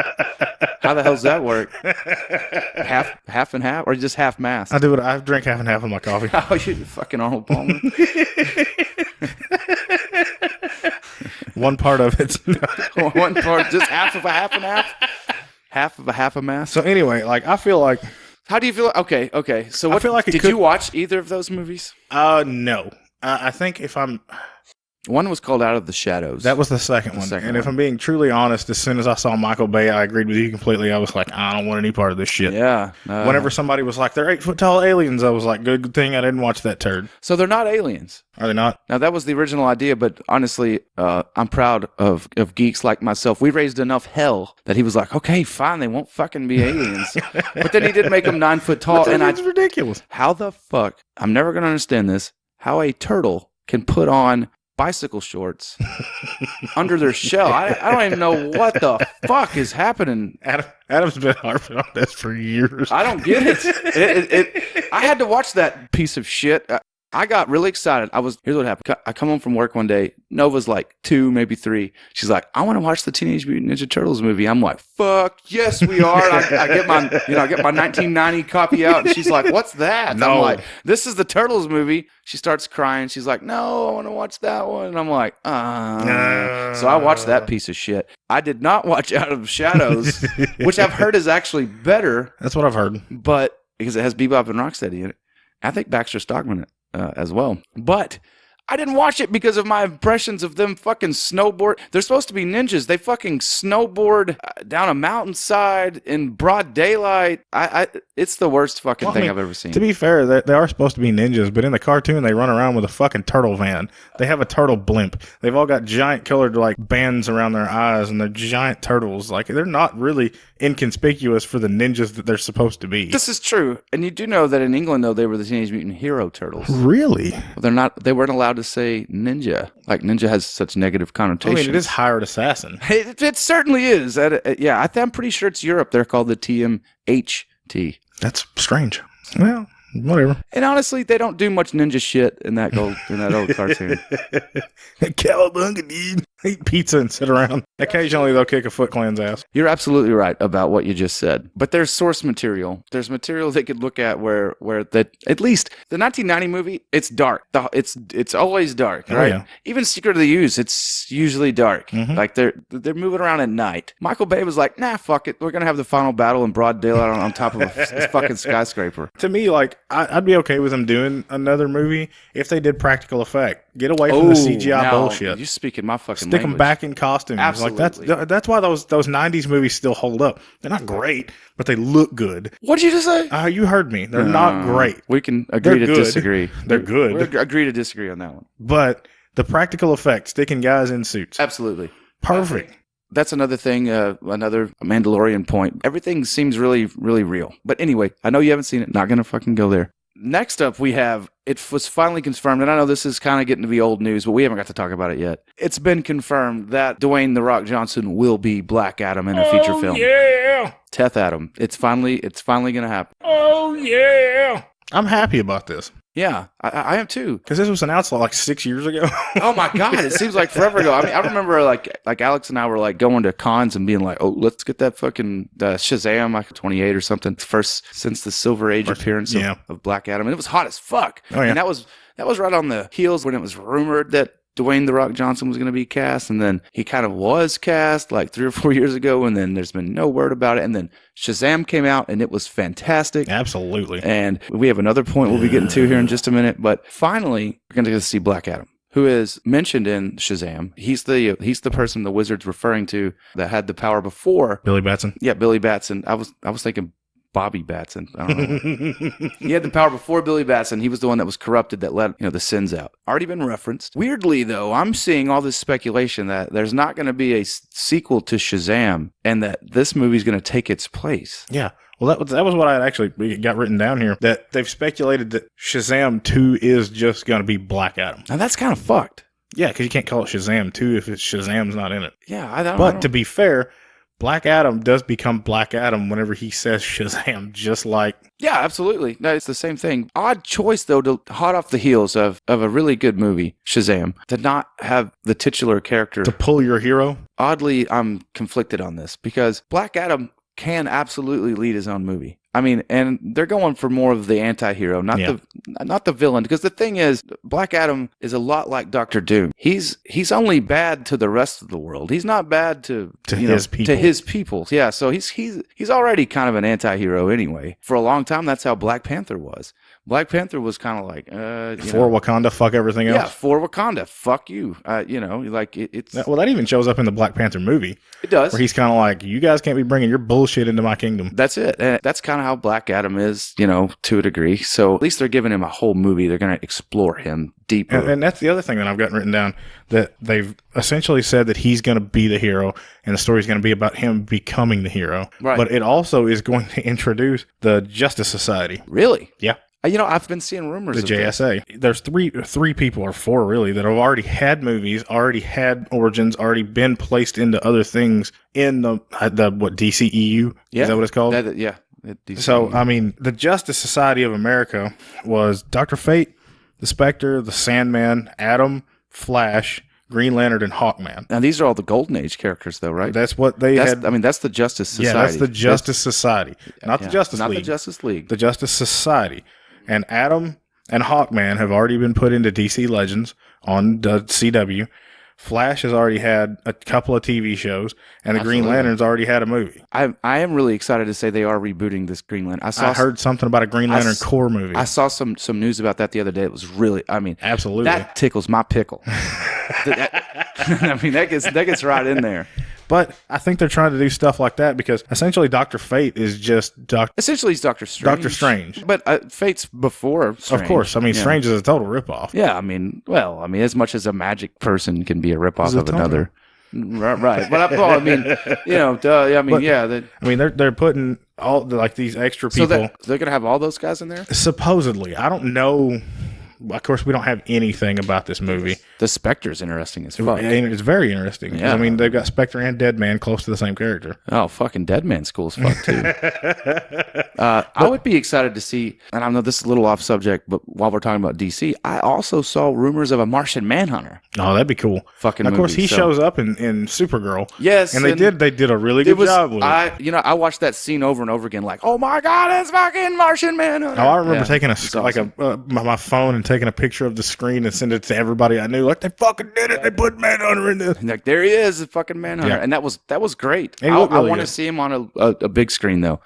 How the hell's that work? Half and half, or just half mass? I do it. I drink half and half of my coffee. Oh, you fucking Arnold Palmer. One part of it. One part, just half of a half and half. Half of a half a mass. So anyway, like I feel like. How do you feel? Okay. So what? I feel like did you watch either of those movies? No. I think if I'm. One was called Out of the Shadows. That was the second one. And if I'm being truly honest, as soon as I saw Michael Bay, I agreed with you completely. I was like, I don't want any part of this shit. Yeah. Whenever somebody was like, they're 8-foot tall aliens, I was like, good thing I didn't watch that turd. So they're not aliens. Are they not? Now, that was the original idea, but honestly, I'm proud of geeks like myself. We raised enough hell that he was like, okay, fine, they won't fucking be aliens. But then he did make them 9 foot tall. And it's ridiculous. How the fuck, I'm never going to understand this, how a turtle can put on bicycle shorts under their shell. I don't even know what the fuck is happening. Adam's been harping on this for years. I don't get it. I had to watch that piece of shit. I got really excited. Here's what happened. I come home from work one day. Nova's like 2, maybe 3. She's like, I want to watch the Teenage Mutant Ninja Turtles movie. I'm like, fuck, yes, we are. I get my 1990 copy out, and she's like, what's that? No. I'm like, this is the Turtles movie. She starts crying. She's like, no, I want to watch that one. And I'm like, So I watched that piece of shit. I did not watch Out of the Shadows, which I've heard is actually better. That's what I've heard. But because it has Bebop and Rocksteady in it. I think Baxter Stockman as well. But I didn't watch it because of my impressions of them fucking snowboard. They're supposed to be ninjas. They fucking snowboard down a mountainside in broad daylight. It's the worst fucking thing I've ever seen. To be fair, they are supposed to be ninjas, but in the cartoon, they run around with a fucking turtle van. They have a turtle blimp. They've all got giant colored like bands around their eyes, and they're giant turtles. Like they're not really inconspicuous for the ninjas that they're supposed to be. This is true, and you do know that in England, though, they were the Teenage Mutant Hero Turtles. Really? They're not. They weren't allowed to say ninja. Like ninja has such negative connotations. I mean, it is hired assassin. It certainly is. Yeah, I'm pretty sure it's Europe. They're called the TMHT. That's strange. Well, Whatever. And honestly, they don't do much ninja shit in that old cartoon. Cowabunga, dude. Eat pizza and sit around. Occasionally, they'll kick a Foot Clan's ass. You're absolutely right about what you just said. But there's source material. There's material they could look at where that at least the 1990 movie, it's dark. It's always dark, right? Yeah. Even Secret of the Use, it's usually dark. Mm-hmm. Like they're moving around at night. Michael Bay was like, nah, fuck it. We're gonna have the final battle in broad daylight on top of a fucking skyscraper. To me, like I'd be okay with them doing another movie if they did practical effect. Get away from the CGI bullshit. You're speaking my fucking Stick language. them back in costumes. Absolutely. Like that's why those 90s movies still hold up. They're not great, but they look good. What did you just say? You heard me. They're not great. We can agree to disagree. They're good. We'll agree to disagree on that one. But the practical effects, sticking guys in suits. Absolutely. Perfect. That's another thing, another Mandalorian point. Everything seems really, really real. But anyway, I know you haven't seen it. Not going to fucking go there. Next up, we have, it was finally confirmed, and I know this is kind of getting to be old news, but we haven't got to talk about it yet. It's been confirmed that Dwayne "The Rock" Johnson will be Black Adam in a feature film. Yeah. Teth Adam. It's finally going to happen. Oh, yeah. I'm happy about this. Yeah, I am too. Because this was announced like 6 years ago. Oh my God, it seems like forever ago. I mean, I remember like Alex and I were like going to cons and being like, oh, let's get that fucking Shazam, like 28 or something. First since the Silver Age appearance of Black Adam. And it was hot as fuck. Oh, yeah. And that was right on the heels when it was rumored that Dwayne "The Rock" Johnson was going to be cast, and then he kind of was cast like 3 or 4 years ago, and then there's been no word about it, and then Shazam came out, and it was fantastic. Absolutely. And we have another point we'll be getting to here in just a minute, but finally, we're going to get to see Black Adam, who is mentioned in Shazam. He's the person the Wizard's referring to that had the power before. Billy Batson? Yeah, Billy Batson. I was thinking Bobby Batson. I don't know. He had the power before Billy Batson. He was the one that was corrupted that let the sins out. Already been referenced. Weirdly, though, I'm seeing all this speculation that there's not going to be a sequel to Shazam and that this movie's going to take its place. Yeah. Well, that was what I actually got written down here, that they've speculated that Shazam 2 is just going to be Black Adam. Now, that's kind of fucked. Yeah, because you can't call it Shazam 2 if Shazam's not in it. Yeah, I don't know. But to be fair, Black Adam does become Black Adam whenever he says Shazam, just like... Yeah, absolutely. No, it's the same thing. Odd choice, though, to hot off the heels of a really good movie, Shazam, to not have the titular character. To pull your hero? Oddly, I'm conflicted on this, because Black Adam can absolutely lead his own movie. I mean, and they're going for more of the anti-hero, not the villain. Because the thing is, Black Adam is a lot like Dr. Doom. He's only bad to the rest of the world. He's not bad to his people. To his people. Yeah, so he's already kind of an anti-hero anyway. For a long time, that's how Black Panther was. Black Panther was kind of like for Wakanda, fuck everything else. Yeah, for Wakanda, fuck you. Like it's well, that even shows up in the Black Panther movie. It does, where he's kind of like, you guys can't be bringing your bullshit into my kingdom. That's it. And that's kind of how Black Adam is, to a degree. So at least they're giving him a whole movie. They're going to explore him deeper. And that's the other thing that I've gotten written down, that they've essentially said that he's going to be the hero, and the story's going to be about him becoming the hero. Right. But it also is going to introduce the Justice Society. Really? Yeah. I've been seeing rumors of the JSA. There's three people or four really that have already had movies, already had origins, already been placed into other things in the DCEU? Yeah. Is that what it's called? Yeah. So, I mean, the Justice Society of America was Dr. Fate, the Spectre, the Sandman, Atom, Flash, Green Lantern, and Hawkman. Now, these are all the Golden Age characters, though, right? That's what they had. I mean, that's the Justice Society. Yeah, that's the Justice Society. Not the Justice League. Not the Justice League. The Justice Society. And Atom and Hawkman have already been put into DC Legends on the CW. Flash has already had a couple of TV shows, and the Green Lantern's already had a movie. I am really excited to say they are rebooting this Green Lantern. I heard something about a Green Lantern core movie. I saw some news about that the other day. It was really, absolutely, that tickles my pickle. That gets right in there. But I think they're trying to do stuff like that because essentially Dr. Fate is just Essentially, he's Dr. Strange. Dr. Strange. But Fate's before Strange. Of course. Strange is a total ripoff. Yeah, as much as a magic person can be a ripoff of another. Right. But they're putting all these extra people. So they're going to have all those guys in there? Supposedly. I don't know of course, we don't have anything about this movie. The Spectre's interesting as fuck. It's very interesting. Yeah. I mean, they've got Spectre and Deadman close to the same character. Oh, fucking Deadman's cool as fuck, too. I would be excited to see, and I know this is a little off subject, but while we're talking about DC, I also saw rumors of a Martian Manhunter. Oh, that'd be cool. Fucking Of course, movie, he so- shows up in Supergirl. Yes. And they did a really good job with it. I watched that scene over and over again, like, oh my God, it's fucking Martian Manhunter. Oh, I remember taking awesome. my phone and taking a picture of the screen and send it to everybody I knew. Like, they fucking did it. They put Manhunter in this. And like, there he is, the fucking Manhunter. Yeah. And that was great. He I looked really want to good. see him on a big screen, though.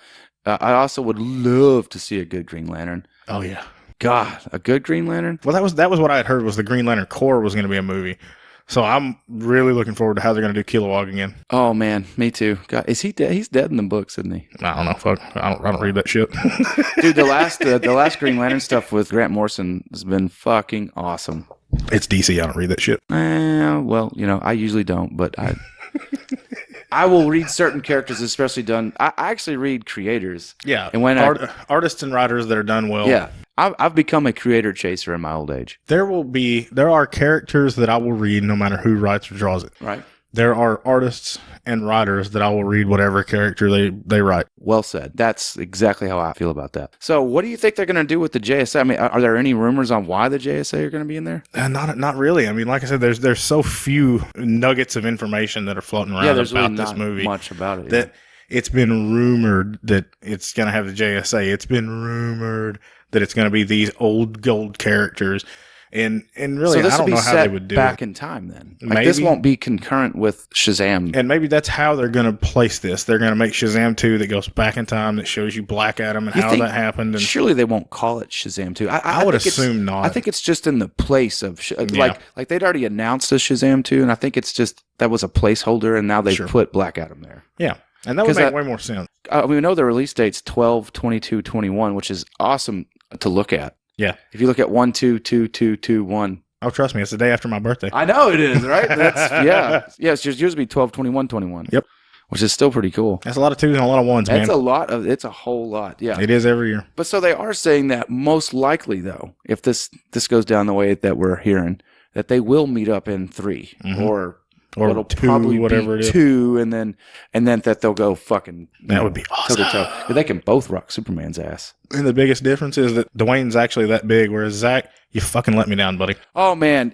I also would love to see a good Green Lantern. Oh, yeah. God, a good Green Lantern? Well, that was what I had heard was the Green Lantern Corps was going to be a movie. So I'm really looking forward to how they're going to do Kilowog again. Oh, man, me too. God, is he dead? He's dead in the books, isn't he? I don't know. Fuck. I don't read that shit. Dude, the last Green Lantern stuff with Grant Morrison has been fucking awesome. It's DC. I don't read that shit. Well, I usually don't, but I will read certain characters, especially done. I actually read creators. Yeah. And when artists and writers that are done well. Yeah. I've become a creator chaser in my old age. There are characters that I will read no matter who writes or draws it. Right. There are artists and writers that I will read whatever character they write. Well said. That's exactly how I feel about that. So what do you think they're going to do with the JSA? I mean, are there any rumors on why the JSA are going to be in there? Not really. I mean, like I said, there's so few nuggets of information that are floating around there's about really this not movie. Much about it. That it's been rumored that it's going to have the JSA. It's been rumored that it's going to be these old gold characters. And really, so I don't know how they would do back it. in time then. Like, this Maybe. won't be concurrent with Shazam. And maybe that's how they're going to place this. They're going to make Shazam 2 that goes back in time, that shows you Black Adam and You how think- that happened. And Surely they won't call it Shazam 2. I would think it's- assume not. I think it's just in the place of like they'd already announced a Shazam 2, and I think it's just that was a placeholder, and now they Sure. put Black Adam there. Yeah. And that would 'Cause make that- way more sense. We know the release date's 12, 22, 21, which is awesome to look at. Yeah. If you look at 1, 2, 2, 2, 2, 1. Oh, trust me, it's the day after my birthday. I know it is, right? Yeah. It's just yours would be 12, 21, 21. Yep. Which is still pretty cool. That's a lot of twos and a lot of ones, man. It's a whole lot. Yeah. It is every year. But so they are saying that most likely, though, if this goes down the way that we're hearing, that they will meet up in 3 or it'll 2, probably whatever be it is. 2, and then that they'll go fucking That would be awesome. toe to toe. They can both rock Superman's ass. And the biggest difference is that Dwayne's actually that big, whereas Zach, you fucking let me down, buddy. Oh man,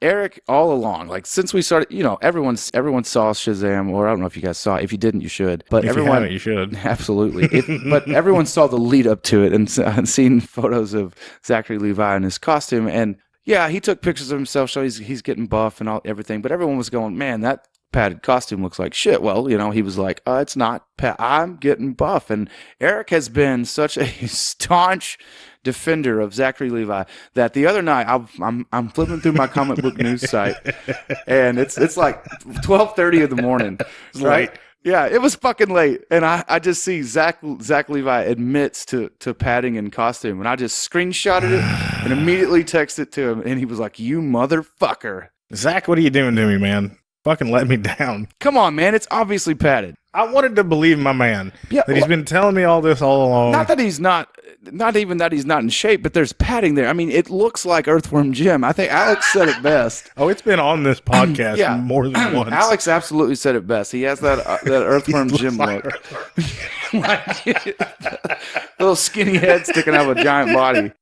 Eric, all along, like since we started, everyone saw Shazam, or I don't know if you guys saw it. If you didn't, you should. But If everyone, you haven't, you should. absolutely. But everyone saw the lead up to it and seen photos of Zachary Levi in his costume, and yeah, he took pictures of himself, so he's getting buff and everything. But everyone was going, man, that padded costume looks like shit. Well, he was like, it's not. I'm getting buff, and Eric has been such a staunch defender of Zachary Levi that the other night I'm flipping through my comic book news site, and it's like 12:30 in the morning, right? Yeah, it was fucking late, and I just see Zach Levi admits to padding in costume, and I just screenshotted it and immediately texted it to him, and he was like, "You motherfucker, Zach, what are you doing to me, man? Fucking let me down." come on, man, it's obviously padded." I wanted to believe my man. Yeah, that he's been telling me all this all along. Not that he's not even that he's not in shape, but there's padding there. I mean, it looks like Earthworm Jim. I think Alex said it best. Oh, it's been on this podcast more than once. Alex absolutely said it best. He has that Earthworm Jim look. Little skinny head sticking out of a giant body.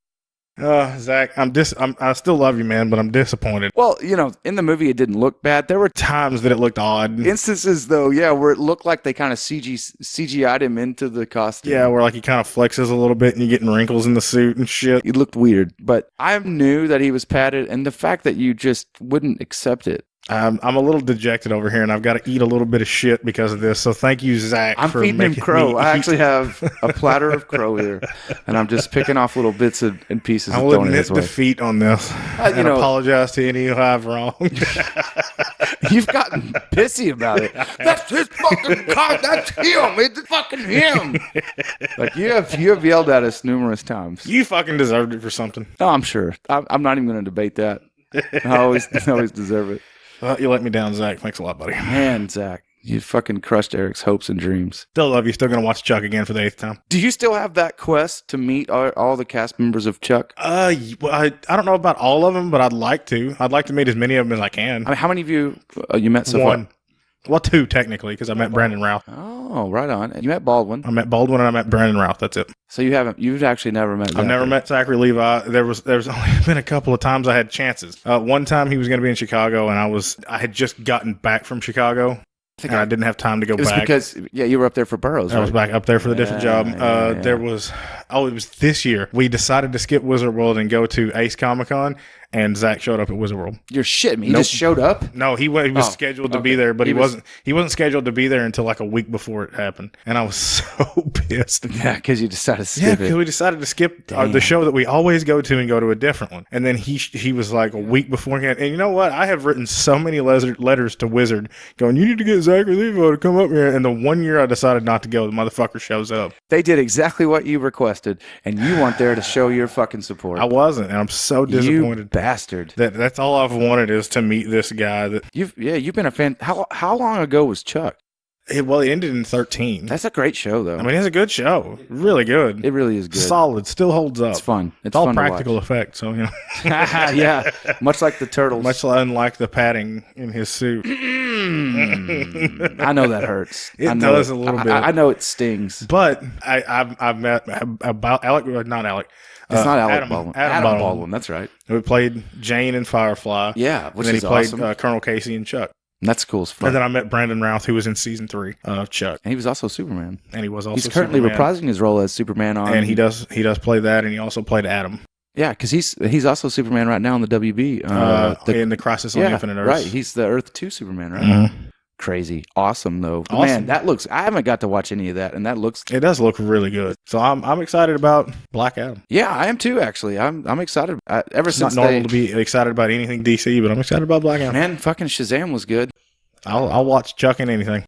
Zach, I still love you, man, but I'm disappointed. Well, in the movie, it didn't look bad. There were Times that it looked odd. instances, though, where it looked like they kind of CGI'd him into the costume. Yeah, where like he kind of flexes a little bit and you're getting wrinkles in the suit and shit. It looked weird, but I knew that he was padded, and the fact that you just wouldn't accept it. I'm a little dejected over here, and I've got to eat a little bit of shit because of this. So thank you, Zach. I'm for feeding him making crow. me I eat. actually have a platter of crow here, and I'm just picking off little bits and pieces I and will throwing it admit his way. defeat on this and apologize to any who I've wronged. You've gotten pissy about it. That's his fucking car. That's him. It's fucking him. Like you have yelled at us numerous times. You fucking deserved it for something. Oh, I'm sure. I'm not even going to debate that. I always deserve it. You let me down, Zach. Thanks a lot, buddy. Man, Zach, You fucking crushed Eric's hopes and dreams. Still love you. Still gonna watch Chuck again for the 8th time. Do you still have that quest to meet all the cast members of Chuck? Well, I don't know about all of them, but I'd like to. I'd like to meet as many of them as I can. I mean, how many of you met so One. far? Well, 2 technically, because I met Brandon Routh. Oh, right on. And you met Baldwin. I met Baldwin and I met Brandon Routh. That's it. So you've actually never met Zachary. I've never met Zachary Levi. There's only been a couple of times I had chances. One time he was going to be in Chicago, and I had just gotten back from Chicago. I didn't have time to go back. Because, you were up there for Burroughs, right? I was back up there for the different job. It was this year. We decided to skip Wizard World and go to Ace Comic Con, and Zach showed up at Wizard World. You're shitting me. He just showed up? No, he was scheduled to be there, but he wasn't scheduled to be there until like a week before it happened. And I was so pissed. Yeah, because you decided to skip it. Yeah, because we decided to skip the show that we always go to and go to a different one. And then he was like a week beforehand. And you know what? I have written so many letters to Wizard going, you need to get Zachary Levi to come up here. And the one year I decided not to go, the motherfucker shows up. They did exactly what you requested, and you weren't there to show your fucking support. I wasn't, and I'm so disappointed. You bastard. That's all I've wanted is to meet this guy. You've been a fan. How long ago was Chuck? It ended in 13. That's a great show, though. I mean, it's a good show. Really good. It really is good. Solid. Still holds up. It's fun. It's all fun practical effects, so, you know. Yeah, much like the turtles. Much unlike the padding in his suit. I know that hurts. It does a little bit. I know it stings. But I've met about Alec, not Alec. It's not Alec Baldwin. Adam Baldwin, that's right. We played Jane in Firefly. Yeah, which and then is he played awesome. Colonel Casey and Chuck. That's cool as fuck. And then I met Brandon Routh, who was in season 3 of Chuck. And he was also Superman. And he was also He's currently reprising his role as Superman on... And he does play that, and he also played Adam. Yeah, because he's also Superman right now in the WB. In the Crisis on Infinite Earths. Right. He's the Earth 2 Superman, right? Mm-hmm. Crazy. Awesome, though. Awesome. Man, that looks... I haven't got to watch any of that, and that looks... It does look really good. So I'm excited about Black Adam. Yeah, I am too, actually. I'm excied. It's not normal to be excited about anything DC, but I'm excited about Black Adam. Man, fucking Shazam was good. I'll watch Chuck and anything.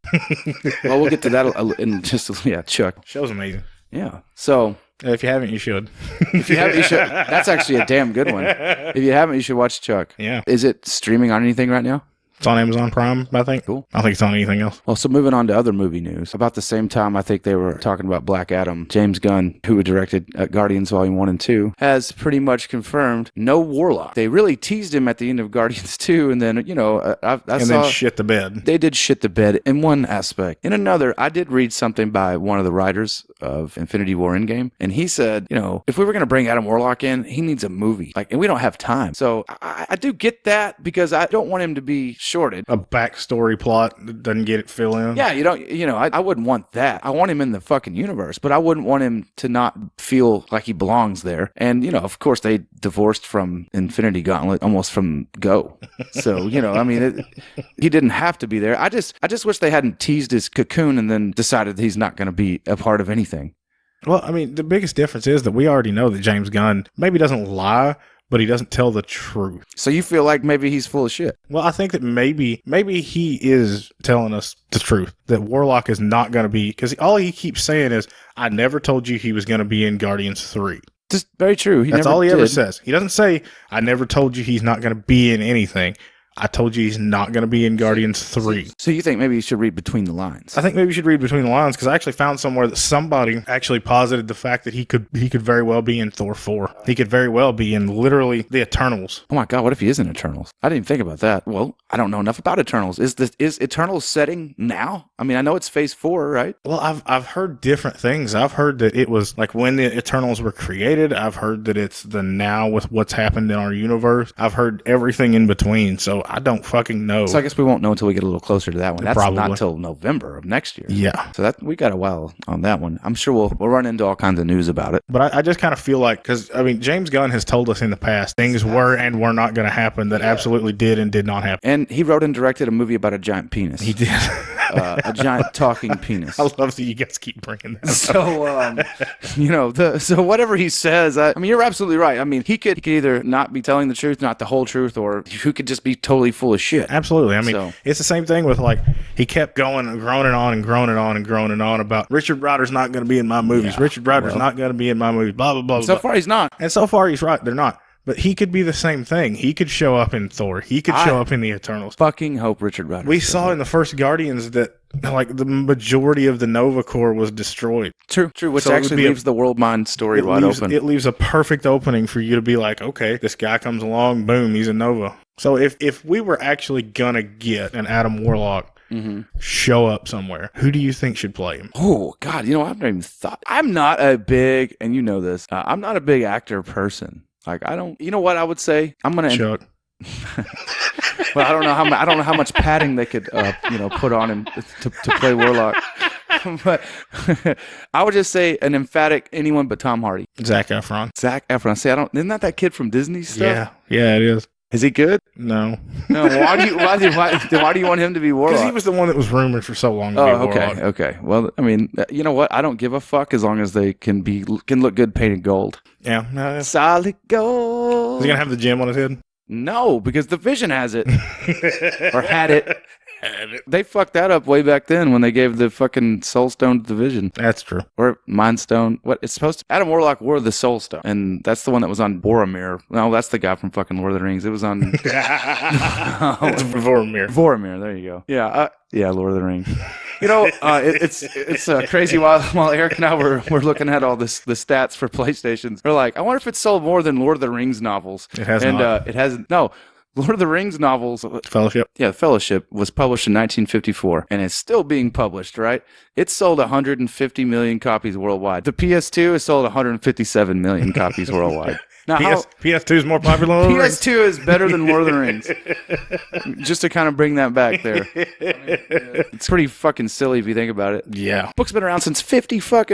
Well, we'll get to that in just... Yeah, Chuck. Show's amazing. Yeah. So... If you haven't, you should. If you haven't, you should. That's actually a damn good one. If you haven't, you should watch Chuck. Yeah. Is it streaming on anything right now? It's on Amazon Prime, I think. Cool. I don't think it's on anything else. Well, so moving on to other movie news. About the same time, I think they were talking about Black Adam. James Gunn, who directed Guardians Volume 1 and 2, has pretty much confirmed no Warlock. They really teased him at the end of Guardians 2, and then, then shit the bed. They did shit the bed in one aspect. In another, I did read something by one of the writers of Infinity War Endgame, and he said, if we were going to bring Adam Warlock in, he needs a movie. And we don't have time. So I do get that, because I don't want him to be shorted. A backstory plot that doesn't get it fill in. Yeah, I wouldn't want that. I want him in the fucking universe, but I wouldn't want him to not feel like he belongs there. And, of course, they divorced from Infinity Gauntlet almost from go. So, he didn't have to be there. I just wish they hadn't teased his cocoon and then decided he's not going to be a part of anything. Well, the biggest difference is that we already know that James Gunn maybe doesn't lie, but he doesn't tell the truth. So you feel like maybe he's full of shit? Well, I think that maybe he is telling us the truth, that Warlock is not going to be, because all he keeps saying is, I never told you he was going to be in Guardians 3. Just very true. That's all he ever says. He doesn't say, I never told you he's not going to be in anything. I told you he's not going to be in Guardians 3. So you think maybe you should read between the lines? I think maybe you should read between the lines, because I actually found somewhere that somebody actually posited the fact that he could very well be in Thor 4. He could very well be in literally the Eternals. Oh my God, what if he is in Eternals? I didn't even think about that. Well, I don't know enough about Eternals. Is Eternals setting now? I know it's Phase 4, right? Well, I've heard different things. I've heard that it was like when the Eternals were created. I've heard that it's the now with what's happened in our universe. I've heard everything in between, so I don't fucking know. So I guess we won't know until we get a little closer to that one. That's Probably not until November of next year. Yeah. So we got a while on that one. I'm sure we'll run into all kinds of news about it. But I just kind of feel like, because, James Gunn has told us in the past things were and were not going to happen that absolutely did and did not happen. And he wrote and directed a movie about a giant penis. He did. A giant talking penis. I love that you guys keep bringing that up. So whatever he says, you're absolutely right. He could either not be telling the truth, not the whole truth, or he could just be totally full of shit. Absolutely. It's the same thing with, he kept going and groaning on about Richard Rider's not going to be in my movies. Yeah, Richard Rider's not going to be in my movies, blah, blah, blah. So far, he's not. And so far, he's right. They're not. But he could be the same thing. He could show up in Thor. He could show up in the Eternals. Fucking hope Richard Rider. We saw in the first Guardians that like the majority of the Nova Corps was destroyed. True. Which so actually leaves the world mind story wide open. It leaves a perfect opening for you to be like, okay, this guy comes along, boom, he's a Nova. So if we were actually gonna get an Adam Warlock show up somewhere, who do you think should play him? Oh God, you know, I've never even thought. I'm not a big, and you know this, I'm not a big actor person. Like I don't. You know what I would say? I'm gonna. Chuck. Well, I don't know how much padding they could, put on him to play Warlock. But I would just say an emphatic anyone but Tom Hardy. Zac Efron. See, isn't that kid from Disney stuff? Yeah, it is. Is he good? No. Why do you want him to be Warlock? Because he was the one that was rumored for so long to be Warlock. Okay. Well, I mean, you know what? I don't give a fuck as long as they can look good painted gold. Yeah. Solid gold. Is he gonna have the gem on his head? No, because the Vision has it. Or had it. They fucked that up way back then when they gave the fucking Soul Stone to the Vision. That's true. Or Mind Stone. What it's supposed to. Adam Warlock wore the Soul Stone, and that's the one that was on Boromir. No, that's the guy from fucking Lord of the Rings. It was on. It's Boromir. Boromir. There you go. Yeah, Lord of the Rings. You know, it's crazy. While Eric and I were looking at all the stats for PlayStations, we're like, I wonder if it sold more than Lord of the Rings novels. It has not. It hasn't. No. Lord of the Rings novels. Fellowship? Yeah, Fellowship was published in 1954, and it's still being published, right? It sold 150 million copies worldwide. The PS2 has sold 157 million copies worldwide. Now, PS2 is more popular than Lord of the Rings? PS2 is better than Lord of the Rings. Just to kind of bring that back there. It's pretty fucking silly if you think about it. Yeah. Book's been around since 54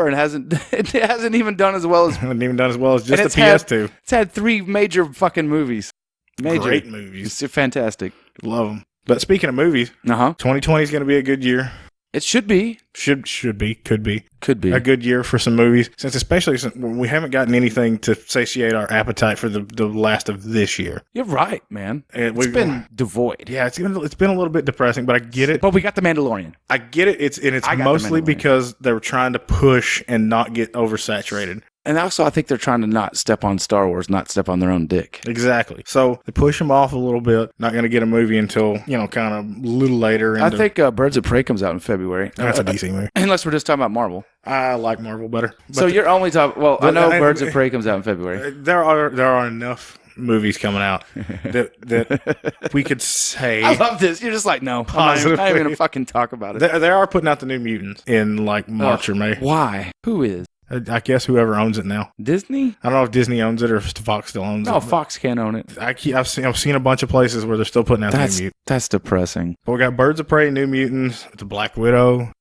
and it hasn't even done as well as... Hasn't even done as well as just the PS2. It's had 3 major fucking movies. Great movies. It's fantastic. Love them. But speaking of movies, 2020 is going to be a good year. It should be. Should be. Could be. A good year for some movies. Especially since we haven't gotten anything to satiate our appetite for the last of this year. You're right, man. It's been devoid. Yeah, it's been a little bit depressing, but I get it. But we got The Mandalorian. I get it. It's mostly because they were trying to push and not get oversaturated. And also, I think they're trying to not step on Star Wars, not step on their own dick. Exactly. So they push them off a little bit. Not going to get a movie until, kind of a little later. I think Birds of Prey comes out in February. That's a DC movie. Unless we're just talking about Marvel. I like Marvel better. So you're only talking... Well, I know Birds of Prey comes out in February. There are enough movies coming out that we could say... I love this. You're just like, no. I'm not even going to fucking talk about it. They are putting out the New Mutants in like March or May. Why? Who is? I guess whoever owns it now. Disney? I don't know if Disney owns it or if Fox still owns it. No, Fox can't own it. I've seen a bunch of places where they're still putting out the New Mutants. That's depressing. But we got Birds of Prey, New Mutants, the Black Widow.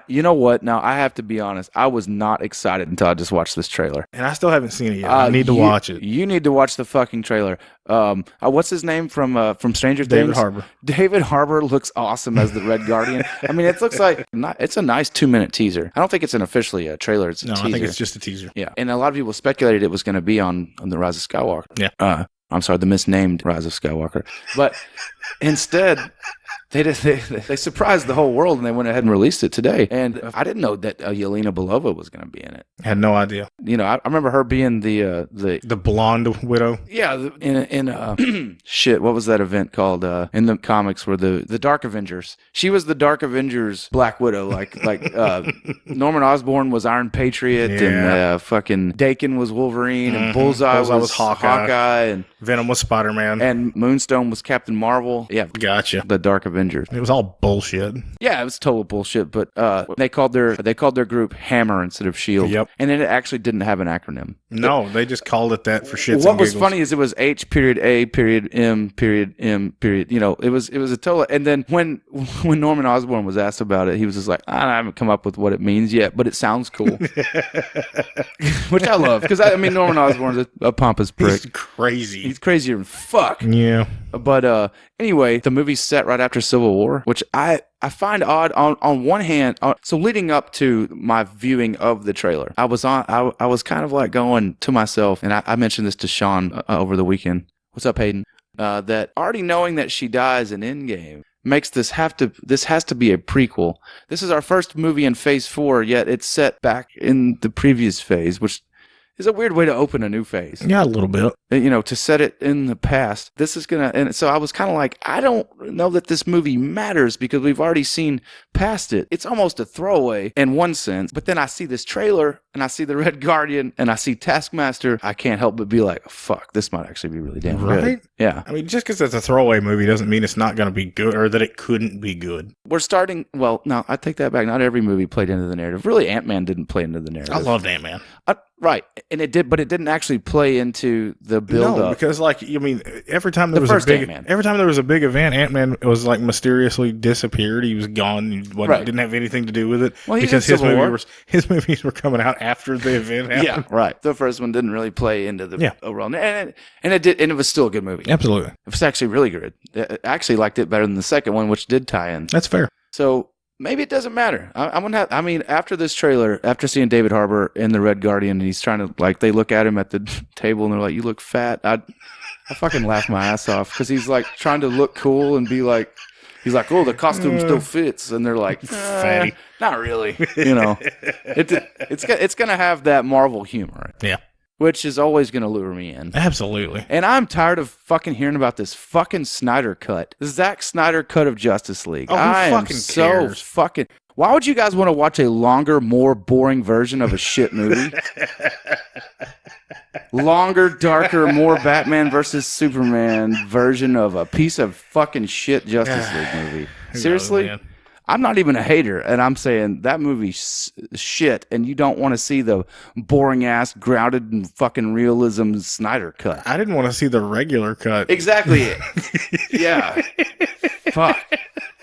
You know what? Now, I have to be honest. I was not excited until I just watched this trailer. And I still haven't seen it yet. I need to watch it. You need to watch the fucking trailer. What's his name from Stranger Things? David Harbour. David Harbour looks awesome as the Red Guardian. I mean, it looks like it's a nice 2-minute teaser. I don't think it's officially a trailer. It's a teaser. I think it's just a teaser. Yeah, and a lot of people speculated it was going to be on the Rise of Skywalker. Yeah. I'm sorry, the misnamed Rise of Skywalker. But instead, they surprised the whole world and they went ahead and released it today. And I didn't know that Yelena Belova was going to be in it. I had no idea. I remember her being the blonde widow. Yeah, in shit. What was that event called in the comics? Where the Dark Avengers. She was the Dark Avengers Black Widow. Like Norman Osborn was Iron Patriot, and fucking Dakin was Wolverine, and Bullseye was Hawkeye, and Venom was Spider-Man, and Moonstone was Captain Marvel. Yeah, gotcha. The Dark Avengers. It was all bullshit. Yeah, it was total bullshit. But they called their group Hammer instead of Shield. Yep. And then it actually didn't have an acronym. No, they just called it that for shits and giggles. What was funny is it was H.A.M.M. It was a total. And then when Norman Osborn was asked about it, he was just like, I haven't come up with what it means yet, but it sounds cool. Which I love because Norman Osborn's a pompous prick. He's crazy. He's crazier than fuck. Yeah. But anyway, the movie's set right after Civil War, which I find odd. On one hand, so leading up to my viewing of the trailer, I was kind of like going to myself, and I mentioned this to Sean over the weekend. What's up, Hayden? That already knowing that she dies in Endgame makes this has to be a prequel. This is our first movie in Phase 4, yet it's set back in the previous phase, which is a weird way to open a new phase. Yeah, a little bit. You know, to set it in the past. This is going to, and so I was kind of like, I don't know that this movie matters because we've already seen past it. It's almost a throwaway in one sense, but then I see this trailer and I see the Red Guardian and I see Taskmaster. I can't help but be like, fuck, this might actually be really damn good. Yeah. I mean, just because it's a throwaway movie doesn't mean it's not going to be good or that it couldn't be good. We're starting, well, no, I take that back. Not every movie played into the narrative. Really, Ant-Man didn't play into the narrative. I loved Ant-Man. Right. And it did, but it didn't actually play into the build-up. No, because like, I mean, every time there was a big event, Ant-Man was like mysteriously disappeared. He was gone. He didn't have anything to do with it because his movies were coming out after the event happened. Yeah, right. The first one didn't really play into the overall, and it did, and it was still a good movie. Absolutely, it was actually really good. I actually liked it better than the second one, which did tie in. That's fair. So. Maybe it doesn't matter. I'm gonna have. I mean, after this trailer, after seeing David Harbour in the Red Guardian, and he's trying to like, they look at him at the table and they're like, "You look fat." I fucking laugh my ass off because he's like trying to look cool and be like, he's like, "Oh, the costume still fits," and they're like, "Fatty, not really." You know, it's gonna have that Marvel humor. Yeah. Which is always going to lure me in. Absolutely. And I'm tired of fucking hearing about this fucking Snyder cut. The Zack Snyder cut of Justice League. Oh, who fucking cares? Fucking... Why would you guys want to watch a longer, more boring version of a shit movie? Longer, darker, more Batman versus Superman version of a piece of fucking shit Justice League movie. Seriously? I'm not even a hater, and I'm saying that movie's shit, and you don't want to see the boring-ass, grounded in fucking realism Snyder cut. I didn't want to see the regular cut. Exactly. Yeah. Fuck.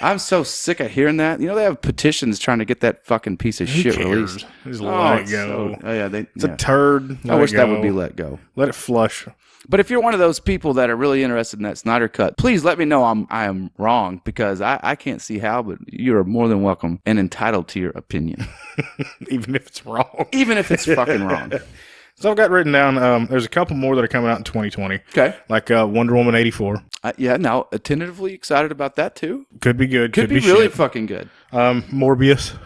I'm so sick of hearing that. You know, they have petitions trying to get that fucking piece of shit released. Just let it go. It's a turd. I wish that would be let go. Let it flush. But if you're one of those people that are really interested in that Snyder cut, please let me know I am wrong, because I can't see how, but you're more than welcome and entitled to your opinion. Even if it's wrong. Even if it's fucking wrong. So I've got written down, there's a couple more that are coming out in 2020. Okay. Like Wonder Woman 84. Yeah, now, tentatively excited about that too. Could be good. Could be really fucking good. Morbius.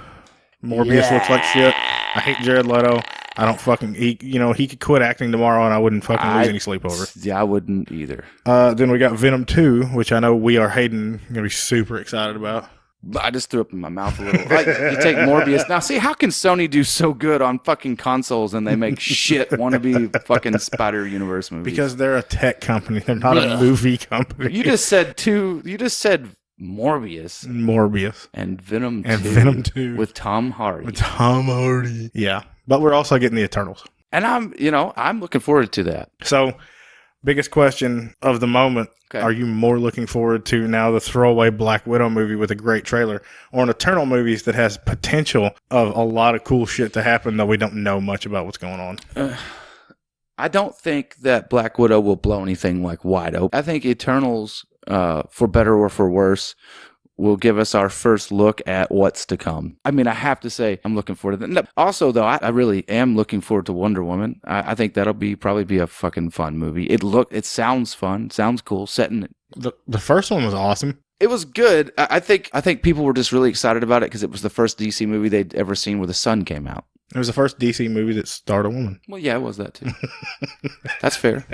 Morbius looks like shit. I hate Jared Leto. I don't fucking... he could quit acting tomorrow and I wouldn't fucking lose any sleep over it. Yeah, I wouldn't either. Then we got Venom 2, which I know we are Hayden going to be super excited about. I just threw up in my mouth a little. You take Morbius. Now, see, how can Sony do so good on fucking consoles and they make shit wannabe fucking Spider Universe movies? Because they're a tech company. They're not a movie company. You just said Morbius. And Venom 2. And Venom 2. With Tom Hardy. Yeah. But we're also getting the Eternals. And I'm looking forward to that. So, biggest question of the moment. Okay. Are you more looking forward to now the throwaway Black Widow movie with a great trailer, or an Eternal movies that has potential of a lot of cool shit to happen, though we don't know much about what's going on? I don't think that Black Widow will blow anything like wide open. I think Eternals, for better or for worse, will give us our first look at what's to come. I mean, I have to say, I'm looking forward to that. Also, though, I really am looking forward to Wonder Woman. I think that'll probably be a fucking fun movie. It sounds fun, sounds cool. The first one was awesome. It was good. I think people were just really excited about it because it was the first DC movie they'd ever seen where the sun came out. It was the first DC movie that starred a woman. Well, yeah, it was that too. That's fair.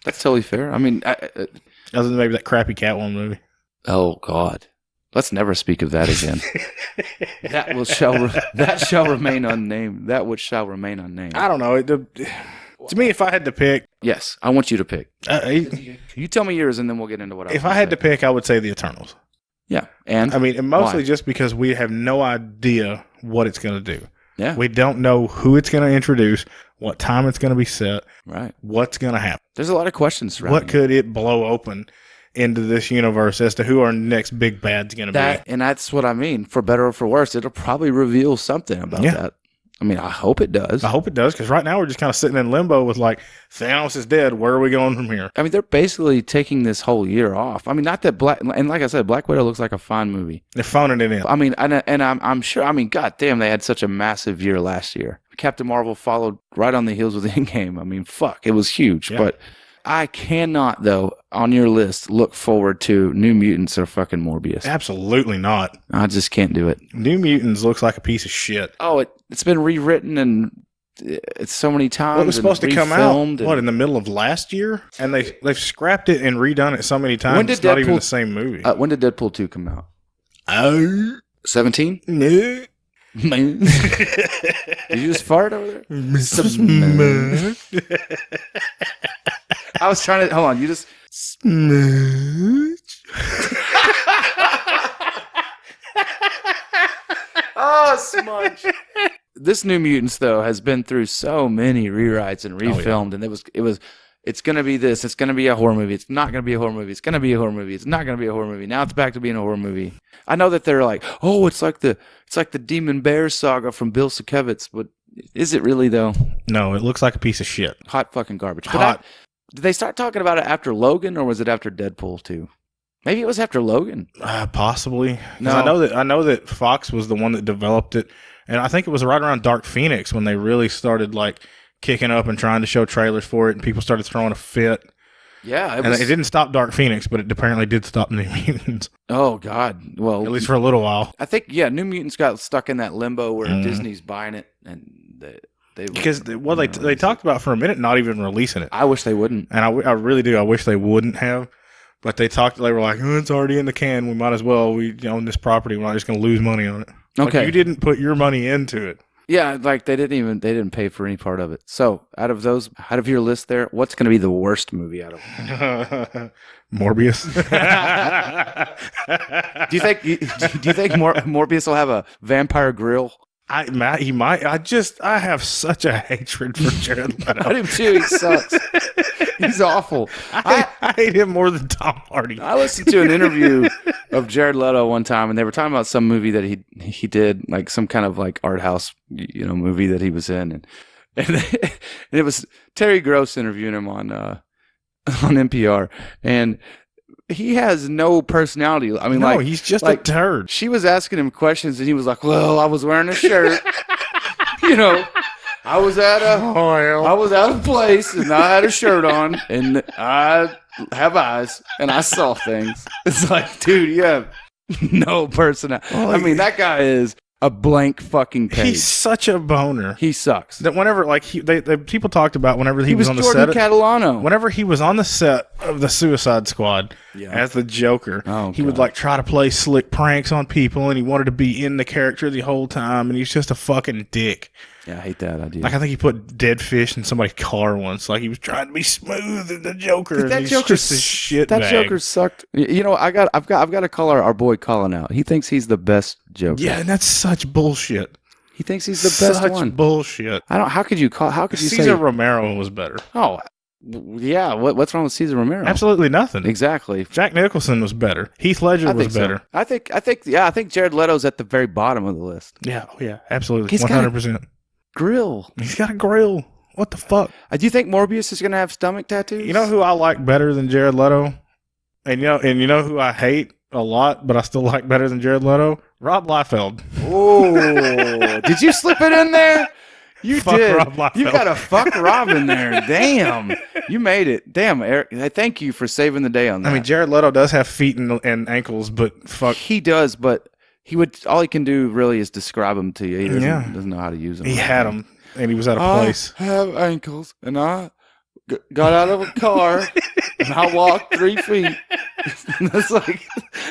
That's totally fair. I mean, other than maybe that crappy Catwoman movie. Oh God, let's never speak of that again. That shall remain unnamed. That which shall remain unnamed. I don't know. To me, if I had to pick, yes, I want you to pick. You tell me yours, and then we'll get into what. If I had to pick, I would say the Eternals. Yeah, and I mean, and mostly just because we have no idea what it's going to do. Yeah, we don't know who it's going to introduce, what time it's going to be set, right? What's going to happen? There's a lot of questions. What could it blow open into this universe as to who our next big bad's going to be? And that's what I mean. For better or for worse, it'll probably reveal something about that. I mean, I hope it does. I hope it does, because right now we're just kind of sitting in limbo with like, Thanos is dead. Where are we going from here? I mean, they're basically taking this whole year off. I mean, not that and like I said, Black Widow looks like a fine movie. They're phoning it in. I mean, and I'm sure. I mean, goddamn, they had such a massive year last year. Captain Marvel followed right on the heels of the Endgame. I mean, fuck, it was huge. Yeah. But I cannot, though, on your list, look forward to New Mutants or fucking Morbius. Absolutely not. I just can't do it. New Mutants looks like a piece of shit. Oh, it's been rewritten and it's so many times. Well, it was supposed to come out in the middle of last year, and they've scrapped it and redone it so many times. It's not even the same movie. When did Deadpool 2 come out? 17? No. Did you just fart over there? I was trying to hold on. You just smudge. Oh, smudge. This New Mutants though has been through so many rewrites and refilmed, and it's gonna be this. It's gonna be a horror movie. It's not gonna be a horror movie. It's gonna be a horror movie. It's not gonna be a horror movie. Now it's back to being a horror movie. I know that they're like, oh, it's like the Demon Bear saga from Bill Sienkiewicz, but is it really though? No, it looks like a piece of shit. Hot fucking garbage. Did they start talking about it after Logan, or was it after Deadpool 2? Maybe it was after Logan. Possibly. No, I know that Fox was the one that developed it, and I think it was right around Dark Phoenix when they really started like kicking up and trying to show trailers for it, and people started throwing a fit. Yeah, it didn't stop Dark Phoenix, but it apparently did stop New Mutants. Oh God! Well, at least for a little while. I think New Mutants got stuck in that limbo where Disney's buying it, and they talked about for a minute not even releasing it. I wish they wouldn't, and I really do. I wish they wouldn't have. But they were like, oh, it's already in the can. We might as well. We own this property. We're not just going to lose money on it. Okay. Like, you didn't put your money into it. Yeah, like they didn't pay for any part of it. So out of your list there, what's going to be the worst movie out of them? Morbius. Do you think Morbius will have a vampire grill? He might. I have such a hatred for Jared Leto. I do too. He sucks. He's awful. I hate him more than Tom Hardy. I listened to an interview of Jared Leto one time, and they were talking about some movie that he did, like some kind of like art house, movie that he was in, and it was Terry Gross interviewing him on NPR, and he has no personality. I mean, no, he's just a turd. She was asking him questions, and he was like, "Well, I was wearing a shirt, I was out of place, and I had a shirt on, and I have eyes, and I saw things." It's like, dude, you have no personality. I mean, that guy is a blank fucking page. He's such a boner. He sucks. That whenever, like, people talked about whenever he was on the Jordan set. Catalano. Whenever he was on the set of the Suicide Squad as the Joker, he would like try to play slick pranks on people, and he wanted to be in the character the whole time, and he's just a fucking dick. Yeah, I hate that idea. Like, I think he put dead fish in somebody's car once. Like, he was trying to be smooth in the Joker. That Joker's just a shit bag. That Joker sucked. I've got to call our boy Colin out. He thinks he's the best Joker. Yeah, and that's such bullshit. He thinks he's the best one. Such bullshit. How could you say Cesar Romero was better? Oh, yeah. What's wrong with Cesar Romero? Absolutely nothing. Exactly. Jack Nicholson was better. Heath Ledger was better. I think Jared Leto's at the very bottom of the list. Yeah, absolutely. 100%. Grill. He's got a grill. What the fuck? Do you think Morbius is going to have stomach tattoos? You know who I like better than Jared Leto? And you know who I hate a lot, but I still like better than Jared Leto? Rob Liefeld. Oh, did you slip it in there? You fuck did. Rob Liefeld. You got a fuck Rob in there. Damn. You made it. Damn, Eric. Thank you for saving the day on that. I mean, Jared Leto does have feet and ankles, but fuck. He does, but all he can do really is describe them to you. He doesn't know how to use them. He had them, and he was out of place. I have ankles, and I got out of a car, and I walked 3 feet. That's like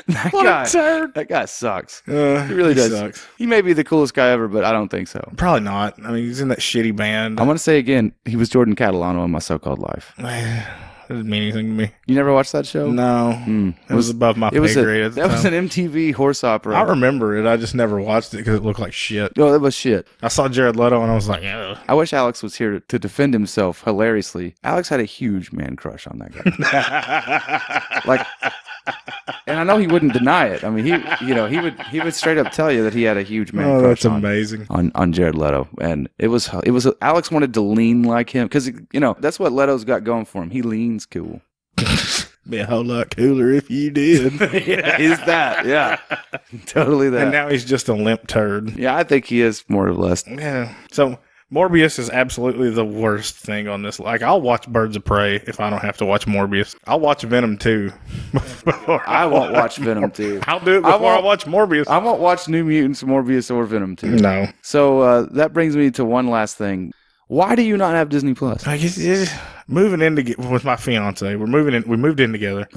that guy sucks. He really does. Sucks. He may be the coolest guy ever, but I don't think so. Probably not. I mean, he's in that shitty band. I'm gonna say again, he was Jordan Catalano in My So-Called Life. It doesn't mean anything to me. You never watched that show? No. It was above my pay grade at the time. That was an MTV horse opera. I remember it. I just never watched it because it looked like shit. No, it was shit. I saw Jared Leto and I was like, ugh. I wish Alex was here to defend himself hilariously. Alex had a huge man crush on that guy. And I know he wouldn't deny it. I mean, he would straight up tell you that he had a huge man crush. That's amazing. On Jared Leto, and it was Alex wanted to lean like him because that's what Leto's got going for him. He leans cool. Be a whole lot cooler if you did. Yeah, he's that. Yeah, totally that. And now he's just a limp turd. Yeah, I think he is more or less. Yeah. So Morbius is absolutely the worst thing on this. Like, I'll watch Birds of Prey if I don't have to watch Morbius. I'll watch Venom 2. I won't watch Venom 2. I'll do it before I watch Morbius. I won't watch New Mutants, Morbius, or Venom 2. No. So that brings me to one last thing. Why do you not have Disney Plus? Like it's moving in with my fiance. We moved in together.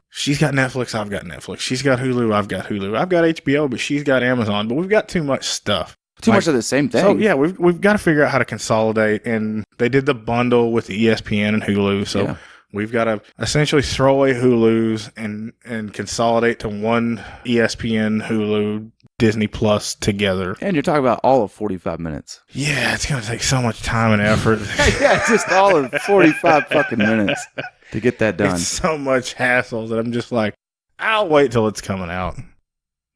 She's got Netflix. I've got Netflix. She's got Hulu. I've got Hulu. I've got HBO, but she's got Amazon. But we've got too much stuff. Too much of the same thing. So yeah, we've got to figure out how to consolidate. And they did the bundle with the ESPN and Hulu. So we've got to essentially throw away Hulu's and consolidate to one ESPN, Hulu, Disney Plus together. And you're talking about all of 45 minutes. Yeah, it's going to take so much time and effort. Yeah, just all of 45 fucking minutes to get that done. It's so much hassle that I'm just like, I'll wait till it's coming out.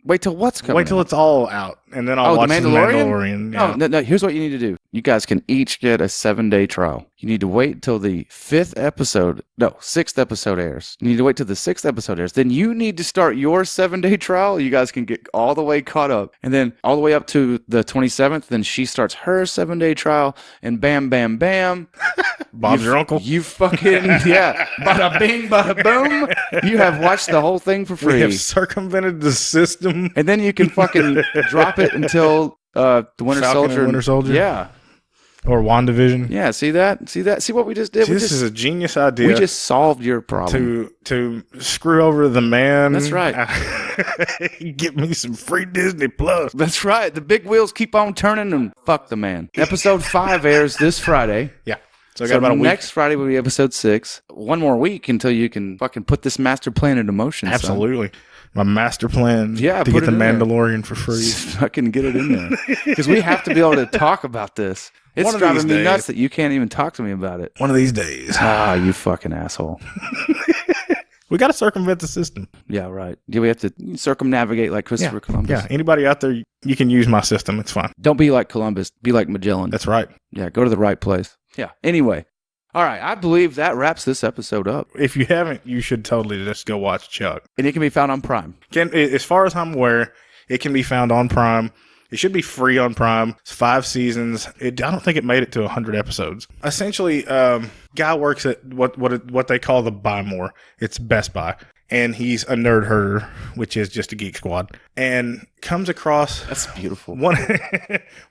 Wait till what's coming Wait till it's all out, and then I'll watch The Mandalorian. Yeah. No, here's what you need to do. You guys can each get a 7-day trial. You need to wait till the 6th episode airs. You need to wait till the 6th episode airs. Then you need to start your 7-day trial. You guys can get all the way caught up. And then all the way up to the 27th, then she starts her 7-day trial, and bam, bam, bam. Bob's your uncle? You fucking, yeah. Bada bing, bada boom. You have watched the whole thing for free. We have circumvented the system. And then you can fucking drop it until the Winter Soldier. Yeah. Or WandaVision. Yeah, see that? See what we just did? This is a genius idea. We just solved your problem. To screw over the man. That's right. Get me some free Disney Plus. That's right. The big wheels keep on turning and fuck the man. Episode 5 airs this Friday. Yeah. So I got about a week. Next Friday will be episode 6. One more week until you can fucking put this master plan into motion. Absolutely. Son. My master plan to get the Mandalorian for free. Just fucking get it in there. Because we have to be able to talk about this. It's driving me nuts that you can't even talk to me about it. One of these days. Ah, you fucking asshole. We got to circumvent the system. Yeah, right. Do we have to circumnavigate like Christopher Columbus? Yeah, anybody out there, you can use my system. It's fine. Don't be like Columbus. Be like Magellan. That's right. Yeah, go to the right place. Yeah. Anyway. All right, I believe that wraps this episode up. If you haven't, you should totally just go watch Chuck. And it can be found on Prime. As far as I'm aware, it can be found on Prime. It should be free on Prime. It's 5 seasons. I don't think it made it to 100 episodes. Essentially, guy works at what they call the Buy More. It's Best Buy. And he's a nerd herder, which is just a Geek Squad. And comes across... That's beautiful. One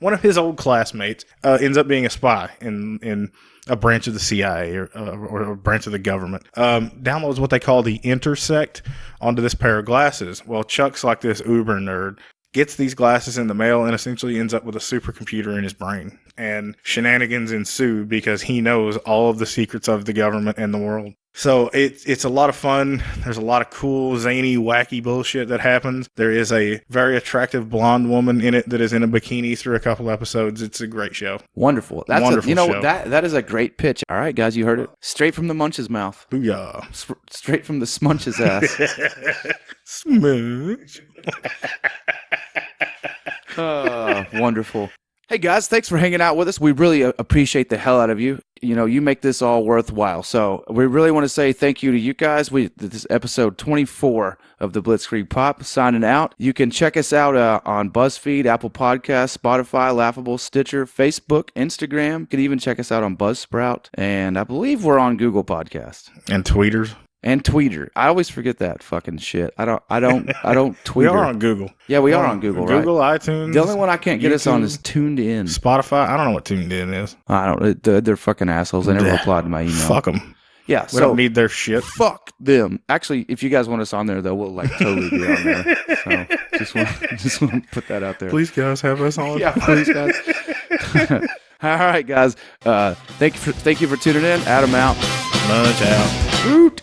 of his old classmates ends up being a spy in a branch of the CIA or a branch of the government. Downloads what they call the Intersect onto this pair of glasses. Well, Chuck's like this uber nerd. Gets these glasses in the mail and essentially ends up with a supercomputer in his brain. And shenanigans ensue because he knows all of the secrets of the government and the world. So it's a lot of fun. There's a lot of cool, zany, wacky bullshit that happens. There is a very attractive blonde woman in it that is in a bikini through a couple episodes. It's a great show. Wonderful. That's wonderful show. That is a great pitch. All right, guys, you heard it. Straight from the Munch's mouth. Booyah. Straight from the Smunch's ass. Smooch. Wonderful. Hey guys, thanks for hanging out with us. We really appreciate the hell out of you. You know, you make this all worthwhile. So we really want to say thank you to you guys. This is episode 24 of the Blitzkrieg Pop, signing out. You can check us out on BuzzFeed, Apple Podcasts, Spotify, Laughable, Stitcher, Facebook, Instagram. You can even check us out on Buzzsprout. And I believe we're on Google Podcasts. And Tweeters. And Tweeter. I always forget that fucking shit. I don't tweet. We are on Google. Yeah, we are on Google, right? Google, iTunes. The only one I can't get YouTube, us on is Tuned In. Spotify. I don't know what Tuned In is. I don't. They're fucking assholes. They never replied to my email. Fuck them. Yeah, we don't need their shit. Fuck them. Actually, if you guys want us on there, though, we'll totally be on there. So just want to put that out there. Please, guys, have us on. Yeah, please, guys. All right, guys. Thank you for tuning in. Adam out. Munch out. Root.